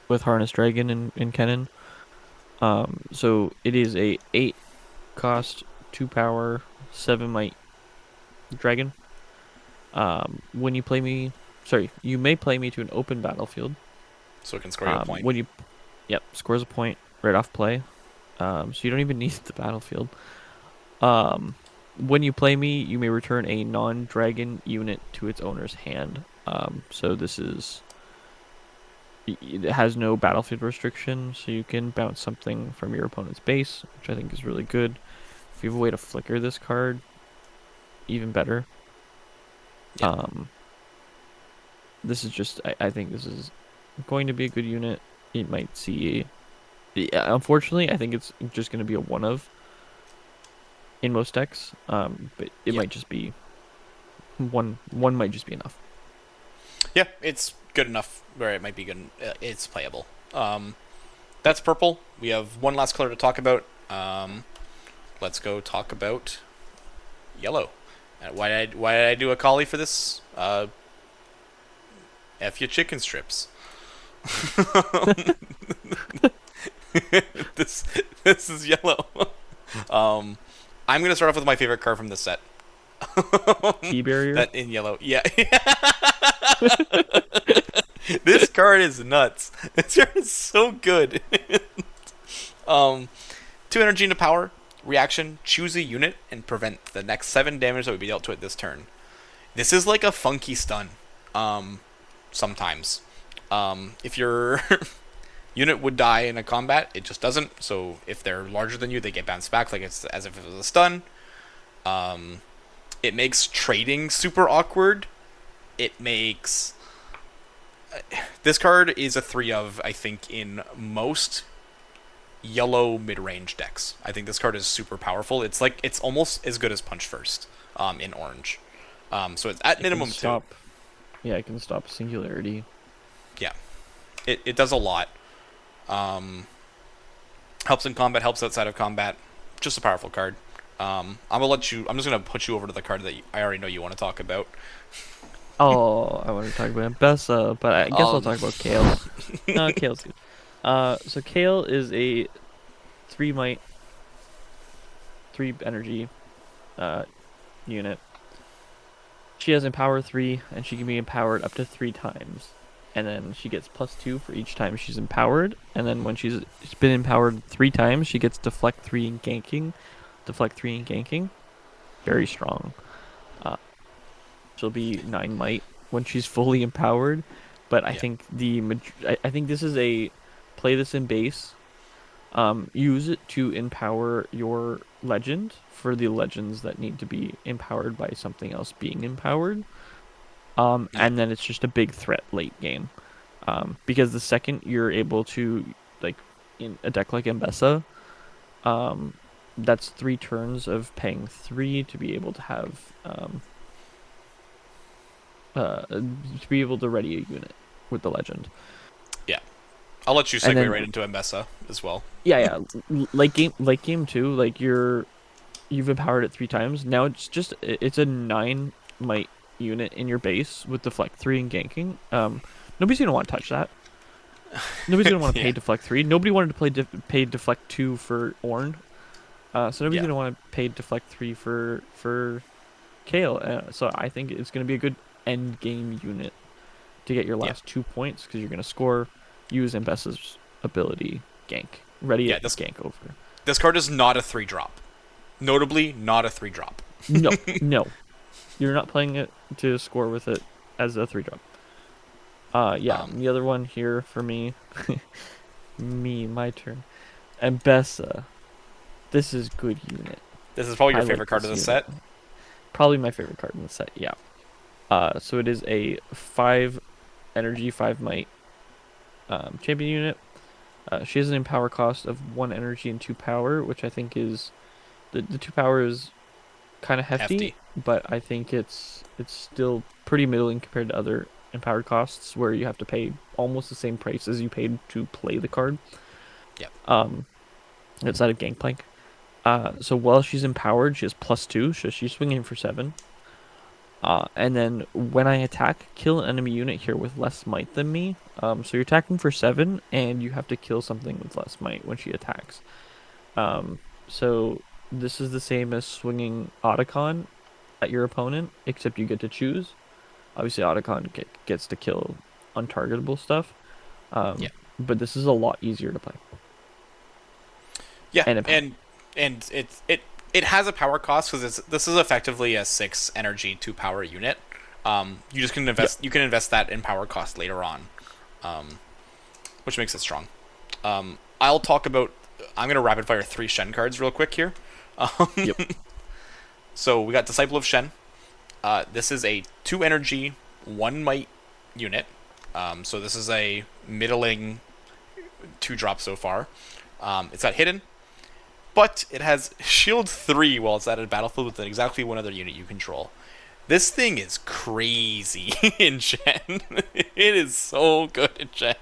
Speaker 2: With Harness Dragon in Kennen. So it is a 8 cost, 2 power, 7 might dragon. When you play me, you may play me to an open battlefield.
Speaker 1: So it can score you a point.
Speaker 2: Scores a point right off play. So you don't even need the battlefield. When you play me, you may return a non-dragon unit to its owner's hand. So it has no battlefield restriction, so you can bounce something from your opponent's base, which I think is really good. If you have a way to flicker this card, even better.
Speaker 1: Yeah.
Speaker 2: This is just, I think this is going to be a good unit. It might see, unfortunately, I think it's just going to be a one of in most decks. But it might just be one might just be enough.
Speaker 1: Yeah, it's good enough where it might be good. It's playable. That's purple. We have one last color to talk about. Let's go talk about yellow. Why did I do a collie for this? F your chicken strips. this is yellow. I'm gonna start off with my favorite card from this set.
Speaker 2: T-barrier.
Speaker 1: That in yellow, yeah. This card is nuts. This card is so good. 2 energy into power. Reaction, choose a unit and prevent the next 7 damage that would be dealt to it this turn. This is like a funky stun. Sometimes. If your unit would die in a combat, it just doesn't. So if they're larger than you, they get bounced back like it's as if it was a stun. It makes trading super awkward. It makes... This card is a 3 of, I think, in most yellow mid-range decks. I think this card is super powerful. It's almost as good as Punch First in orange. So it's at minimum 2.
Speaker 2: Yeah, it can stop Singularity.
Speaker 1: Yeah. It does a lot. Helps in combat, helps outside of combat. Just a powerful card. I'm just gonna put you over to the card that I already know you want to talk about.
Speaker 2: Oh, I want to talk about Bessa, but I guess I'll talk about Kale. No, Kale's good. So Kale is a 3 might, 3 energy uh unit. She has Empower 3, and she can be empowered up to 3 times. And then she gets +2 for each time she's empowered. And then when she's been empowered 3 times, she gets Deflect 3 and Ganking. Deflect 3 and Ganking. Very strong. Uh, she'll be 9 might when she's fully empowered. But I
Speaker 1: Yeah.
Speaker 2: think I think this is a play this in base. Use it to empower your legend for the legends that need to be empowered by something else being empowered.
Speaker 1: Yeah.
Speaker 2: And then it's just a big threat late game. Because the second you're able to, like, in a deck like Mbessa, um, that's 3 turns of paying 3 to be able to have, to be able to ready a unit with the legend.
Speaker 1: Yeah. I'll let you
Speaker 2: And
Speaker 1: segue
Speaker 2: then,
Speaker 1: right into Mbessa as well.
Speaker 2: yeah, yeah, late game too, like you've empowered it 3 times. Now it's a 9 might unit in your base with Deflect 3 and ganking. Nobody's gonna want to touch that. Nobody's gonna want to pay
Speaker 1: Yeah.
Speaker 2: Deflect 3. Nobody wanted to pay Deflect 2 for Ornn. So nobody's
Speaker 1: Yeah.
Speaker 2: gonna want to pay Deflect 3 for Kale. So I think it's gonna be a good end game unit to get your
Speaker 1: Yeah.
Speaker 2: last 2 points because you're gonna score, use Mbessa's ability, gank, ready
Speaker 1: Yeah.
Speaker 2: it, gank over.
Speaker 1: This card is not a 3-drop. Notably, not a 3-drop.
Speaker 2: No, no, you're not playing it to score with it as a 3 drop. Yeah,
Speaker 1: Um,
Speaker 2: the other one here for me, my turn. Mbessa. This is good unit.
Speaker 1: this is probably
Speaker 2: I
Speaker 1: your
Speaker 2: like
Speaker 1: favorite card
Speaker 2: this
Speaker 1: of the
Speaker 2: unit.
Speaker 1: set.
Speaker 2: Probably my favorite card in the set. Yeah. So it is a 5 energy, 5 might champion unit. She has an empower cost of 1 energy and 2 power, which I think is the 2 power is kind of hefty,
Speaker 1: Hefty.
Speaker 2: but I think it's still pretty middling compared to other empowered costs where you have to pay almost the same price as you paid to play the card.
Speaker 1: Yep.
Speaker 2: Um, Outside of Gangplank. So while she's empowered, she has +2, so she's swinging for 7. And then when I attack, kill an enemy unit here with less might than me. So you're attacking for 7, and you have to kill something with less might when she attacks. So this is the same as swinging Otacon at your opponent, except you get to choose. Obviously, Otacon gets to kill untargetable stuff.
Speaker 1: Yeah.
Speaker 2: But this is a lot easier to play
Speaker 1: Yeah.
Speaker 2: and empower.
Speaker 1: And it has a power cost because this is effectively a 6 energy 2 power unit. You just can
Speaker 2: Yep.
Speaker 1: invest. You can invest that in power cost later on, which makes it strong. I'll talk about. I'm gonna rapid fire 3 Shen cards real quick here.
Speaker 2: Yep.
Speaker 1: So we got Disciple of Shen. This is a 2 energy 1 might unit. So this is a middling 2-drop so far. It's got hidden, but it has shield 3 while it's at a battlefield with exactly one other unit you control. This thing is crazy in Shen. It is so good in Shen.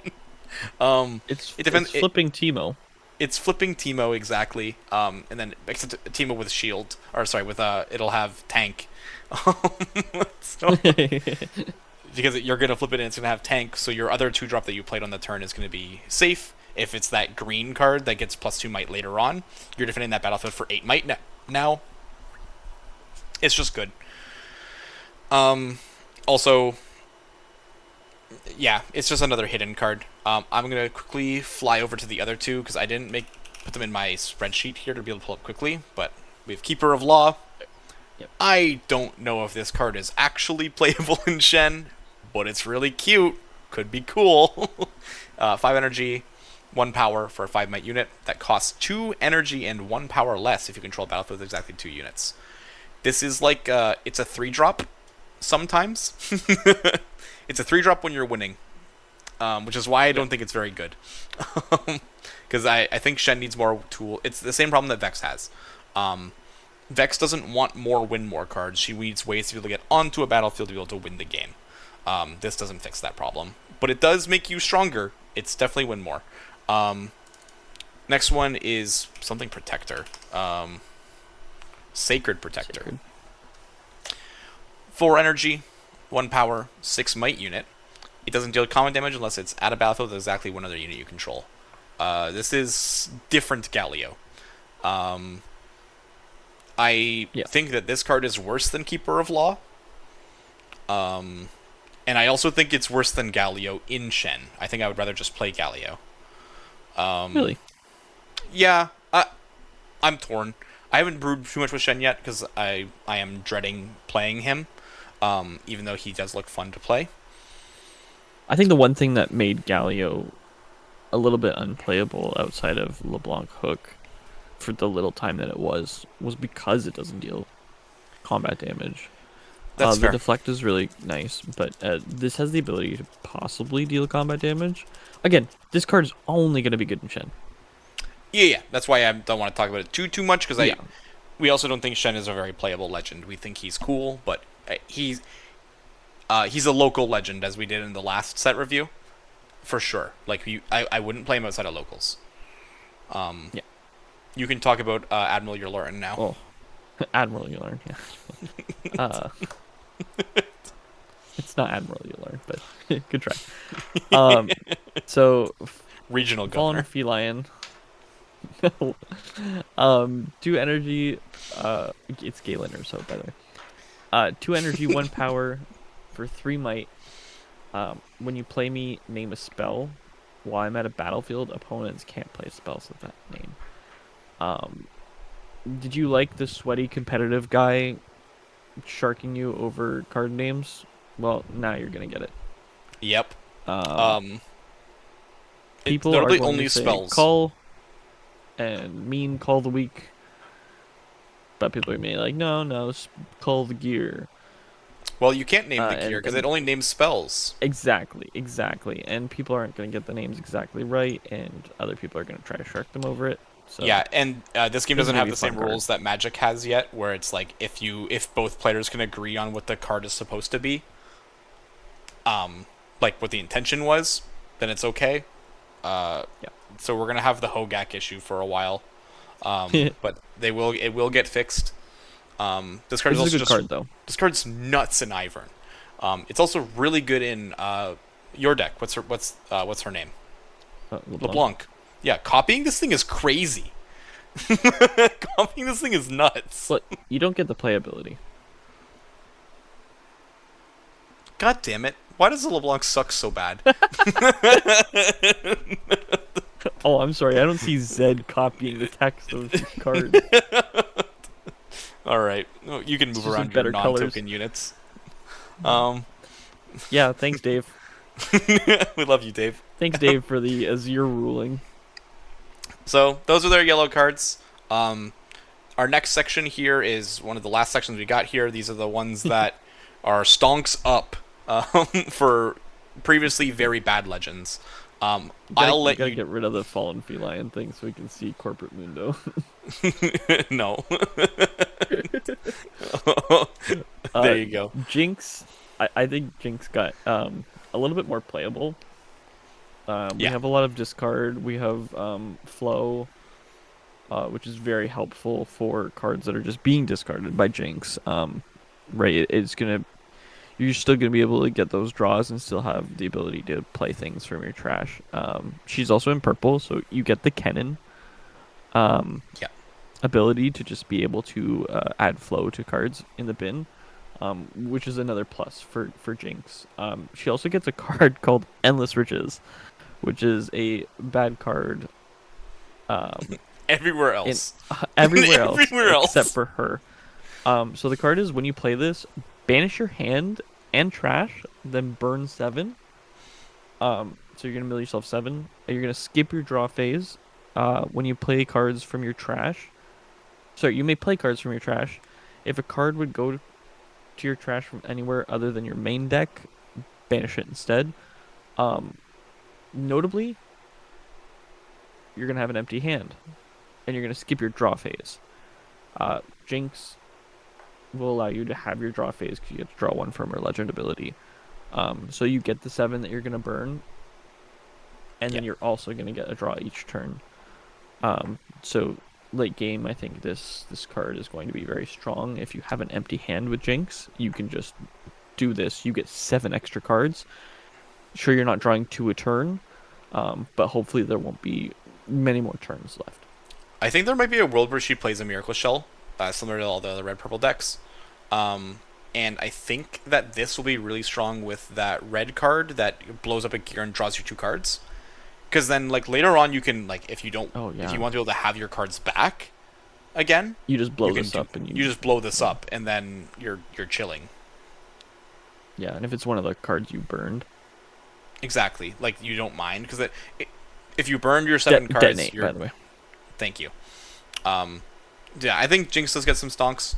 Speaker 1: It depends.
Speaker 2: It's flipping Teemo.
Speaker 1: It's flipping Teemo exactly, and then except Teemo with shield, or sorry, with it'll have tank. So, because you're gonna flip it and it's gonna have tank, so your other 2-drop that you played on the turn is gonna be safe. If it's that green card that gets +2 might later on, you're defending that battlefield for 8 might now. It's just good. Also, yeah, it's just another hidden card. I'm gonna quickly fly over to the other two because I didn't put them in my spreadsheet here to be able to pull up quickly. But we have Keeper of Law.
Speaker 2: Yep.
Speaker 1: I don't know if this card is actually playable in Shen, but it's really cute. Could be cool. 5 energy, 1 power for a 5 might unit that costs 2 energy and 1 power less if you control a battlefield with exactly 2 units. This is like it's a 3-drop sometimes. It's a 3-drop when you're winning, which is why I don't think it's very good. Because I think Shen needs more tool. It's the same problem that Vex has. Vex doesn't want more win more cards. She needs ways to be able to get onto a battlefield to be able to win the game. This doesn't fix that problem, but it does make you stronger. It's definitely win more. Next one is something Protector. Sacred Protector.
Speaker 2: Sacred.
Speaker 1: 4 energy, 1 power, 6 might unit. It doesn't deal combat damage unless it's at a battlefield with exactly one other unit you control. This is different Galio. Um, I
Speaker 2: Yeah.
Speaker 1: think that this card is worse than Keeper of Law. Um, and I also think it's worse than Galio in Shen. I think I would rather just play Galio.
Speaker 2: Really?
Speaker 1: Yeah, I'm torn. I haven't brewed too much with Shen yet because I am dreading playing him, even though he does look fun to play.
Speaker 2: I think the one thing that made Galio a little bit unplayable outside of LeBlanc Hook for the little time that it was because it doesn't deal combat damage.
Speaker 1: That's
Speaker 2: The
Speaker 1: fair.
Speaker 2: deflect is really nice, but this has the ability to possibly deal combat damage. Again, this card is only going to be good in Shen.
Speaker 1: Yeah. That's why I don't want to talk about it too much because
Speaker 2: Yeah,
Speaker 1: we also don't think Shen is a very playable legend. We think he's cool, but he's a local legend as we did in the last set review, for sure. Like I wouldn't play him outside of locals.
Speaker 2: yeah.
Speaker 1: You can talk about Admiral Yularen now.
Speaker 2: Oh, Admiral you learn. Yeah. It's not Admiral you learn, but good try. So
Speaker 1: Regional
Speaker 2: Fallen
Speaker 1: Governor.
Speaker 2: Feline. 2 energy. It's Galen or so, by the way. 2 energy, 1 power, for 3 might. When you play me, name a spell. While I'm at a battlefield, opponents can't play spells with that name. Did you like the sweaty competitive guy sharking you over card names? Well, now you're gonna get it.
Speaker 1: Yep.
Speaker 2: Um, People
Speaker 1: They're
Speaker 2: are
Speaker 1: the
Speaker 2: going
Speaker 1: only
Speaker 2: to say
Speaker 1: spells.
Speaker 2: call and mean call the weak, but people are gonna be like, no, call the gear.
Speaker 1: Well, you can't name the
Speaker 2: And-
Speaker 1: gear because
Speaker 2: and-
Speaker 1: it only names spells.
Speaker 2: Exactly. And people aren't going to get the names exactly right, and other people are going to try to shark them over it. So
Speaker 1: Yeah, and this game
Speaker 2: This is
Speaker 1: doesn't
Speaker 2: gonna
Speaker 1: have
Speaker 2: be
Speaker 1: the
Speaker 2: a fun
Speaker 1: same
Speaker 2: card.
Speaker 1: rules that Magic has yet, where it's like if both players can agree on what the card is supposed to be, like what the intention was, then it's okay.
Speaker 2: Yeah.
Speaker 1: So we're gonna have the Hogak issue for a while, but it will get fixed. This card
Speaker 2: This
Speaker 1: is
Speaker 2: is
Speaker 1: also
Speaker 2: a good
Speaker 1: just
Speaker 2: card, though.
Speaker 1: this card's nuts in Ivern. It's also really good in your deck. What's her name? LeBlanc. Yeah, copying this thing is crazy. Copying this thing is nuts.
Speaker 2: But you don't get the playability.
Speaker 1: God damn it! Why does the LeBlanc suck so bad?
Speaker 2: Oh, I'm sorry. I don't see Zed copying the text of the card.
Speaker 1: All right, you can move
Speaker 2: just in
Speaker 1: around your
Speaker 2: better
Speaker 1: non-token
Speaker 2: colors.
Speaker 1: units.
Speaker 2: Yeah, thanks, Dave.
Speaker 1: We love you, Dave.
Speaker 2: Thanks, Dave, for the Azir ruling.
Speaker 1: So those are their yellow cards. Our next section here is one of the last sections we got here. These are the ones that are stonks up for previously very bad legends. I'll let
Speaker 2: gotta
Speaker 1: you
Speaker 2: get rid of the fallen feline thing so we can see corporate mundo.
Speaker 1: no. There you go.
Speaker 2: Jinx, I think Jinx got a little bit more playable. We
Speaker 1: Yeah.
Speaker 2: have a lot of discard. We have flow, which is very helpful for cards that are just being discarded by Jinx. Right, you're still gonna be able to get those draws and still have the ability to play things from your trash. She's also in purple, so you get the Kennen
Speaker 1: Yeah.
Speaker 2: ability to just be able to add flow to cards in the bin, which is another plus for Jinx. She also gets a card called Endless Riches, which is a bad card
Speaker 1: Everywhere else.
Speaker 2: everywhere else
Speaker 1: Everywhere else.
Speaker 2: except for her. So the card is, when you play this, banish your hand and trash, then burn 7. So you're gonna mill yourself 7. You're gonna skip your draw phase. When you play cards from your trash, sorry, you may play cards from your trash. If a card would go to your trash from anywhere other than your main deck, banish it instead. Notably, you're gonna have an empty hand, and you're gonna skip your draw phase. Jinx will allow you to have your draw phase because you get to draw 1 from her legend ability. So you get the 7 that you're gonna burn, and then
Speaker 1: Yeah.
Speaker 2: you're also gonna get a draw each turn. So late game, I think this card is going to be very strong. If you have an empty hand with Jinx, you can just do this. You get 7 extra cards. Sure, you're not drawing 2 a turn, but hopefully there won't be many more turns left.
Speaker 1: I think there might be a world where she plays a Miracle Shell, similar to all the other red purple decks. And I think that this will be really strong with that red card that blows up a gear and draws you 2 cards. Because then, like, later on, you can, like, if you don't, if you want to be able to have your cards back again,
Speaker 2: you just blow this up, and
Speaker 1: you just blow this up, and then you're chilling.
Speaker 2: Yeah, and if it's one of the cards you burned,
Speaker 1: exactly, like you don't mind because if you burned your 7 cards,
Speaker 2: detonate, by the way.
Speaker 1: Thank you. Yeah, I think Jinx does get some stonks.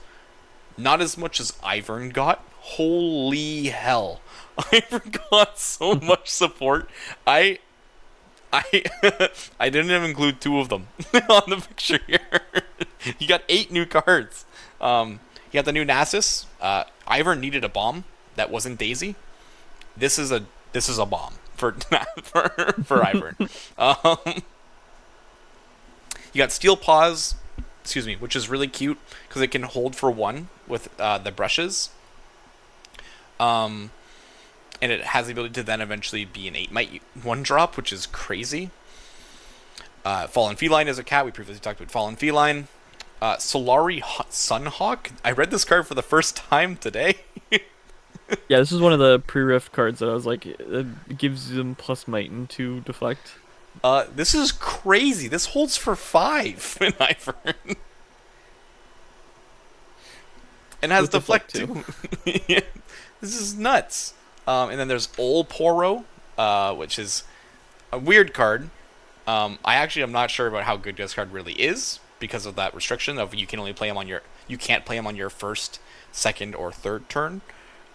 Speaker 1: Not as much as Ivern got. Holy hell, Ivern got so much support. I didn't even include 2 of them on the picture here. You got 8 new cards. You got the new Nasus. Ivern needed a bomb that wasn't Daisy. This is a bomb for Ivern. You got Steel Paws, which is really cute because it can hold for 1 with the brushes. And it has the ability to then eventually be an 8 might 1-drop, which is crazy. Fallen Feline is a cat. We previously talked about Fallen Feline. Solari Sunhawk. I read this card for the first time today.
Speaker 2: Yeah, this is one of the pre-rift cards that I was like, it gives them plus might and 2 deflect.
Speaker 1: This is crazy. This holds for 5 in Ivern. And has deflect too. Yeah, this is nuts. And then there's Ol Poro, which is a weird card. I actually am not sure about how good this card really is because of that restriction of you can't play him on your first, second, or third turn.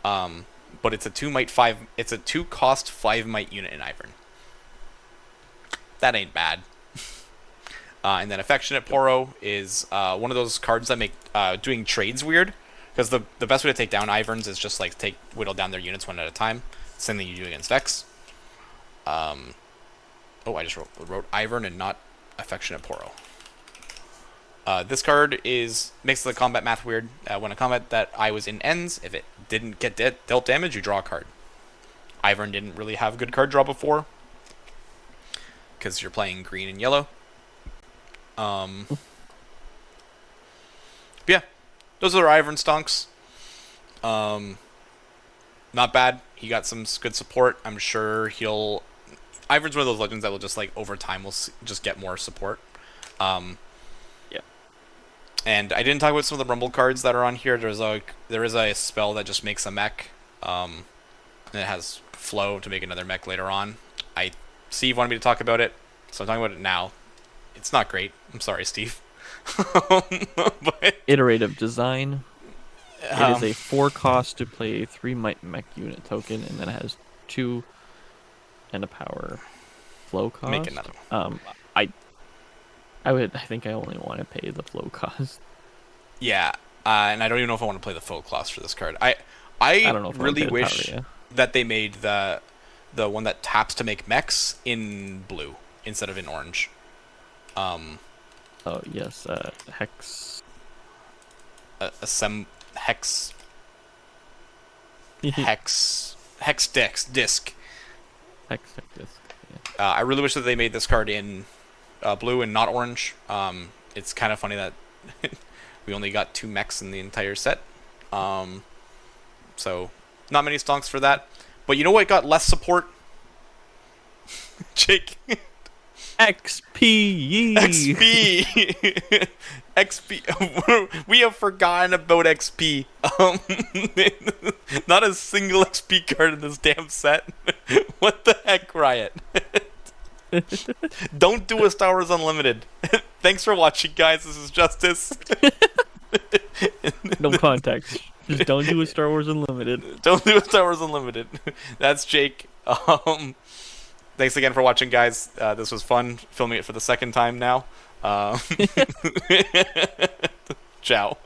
Speaker 1: But it's a 2 might 5. It's a 2 cost 5 might unit in Ivern. That ain't bad. And then Affectionate Poro is one of those cards that make doing trades weird. Because the best way to take down Iverns is just like whittle down their units 1 at a time. Same thing you do against Vex. I just wrote Ivern and not Affectionate Poro. This card makes the combat math weird. When a combat that I was in ends, if it didn't get dealt damage, you draw a card. Ivern didn't really have good card draw before. Because you're playing green and yellow. Yeah. Those are Ivern stonks. Not bad. He got some good support. I'm sure Ivern's one of those legends that will just, like, over time will just get more support. Yeah. And I didn't talk about some of the Rumble cards that are on here. There is a spell that just makes a mech. And it has flow to make another mech later on. Steve wanted me to talk about it, so I'm talking about it now. It's not great. I'm sorry, Steve. But,
Speaker 2: iterative design. It is a 4 cost to play a 3 might mech unit token, and then it has 2 and a power flow cost.
Speaker 1: Make another one.
Speaker 2: I think I only want to pay the flow cost.
Speaker 1: Yeah, and I don't even know if I want to play the flow cost for this card. I
Speaker 2: don't know if
Speaker 1: really wish that they made the one that taps to make mechs in blue instead of in orange.
Speaker 2: Oh yes, hex.
Speaker 1: Hex. Disc.
Speaker 2: Hex disc. Yeah.
Speaker 1: I really wish that they made this card in blue and not orange. It's kind of funny that we only got 2 mechs in the entire set. So not many stonks for that. But you know what got less support? Jake.
Speaker 2: XP.
Speaker 1: XP. We have forgotten about XP. Not a single XP card in this damn set. What the heck, Riot? Don't do a Star Wars Unlimited. Thanks for watching, guys. This is Justice.
Speaker 2: No context. Just don't do a Star Wars Unlimited.
Speaker 1: Don't do a Star Wars Unlimited. That's Jake. Thanks again for watching, guys. This was fun filming it for the second time now. Ciao.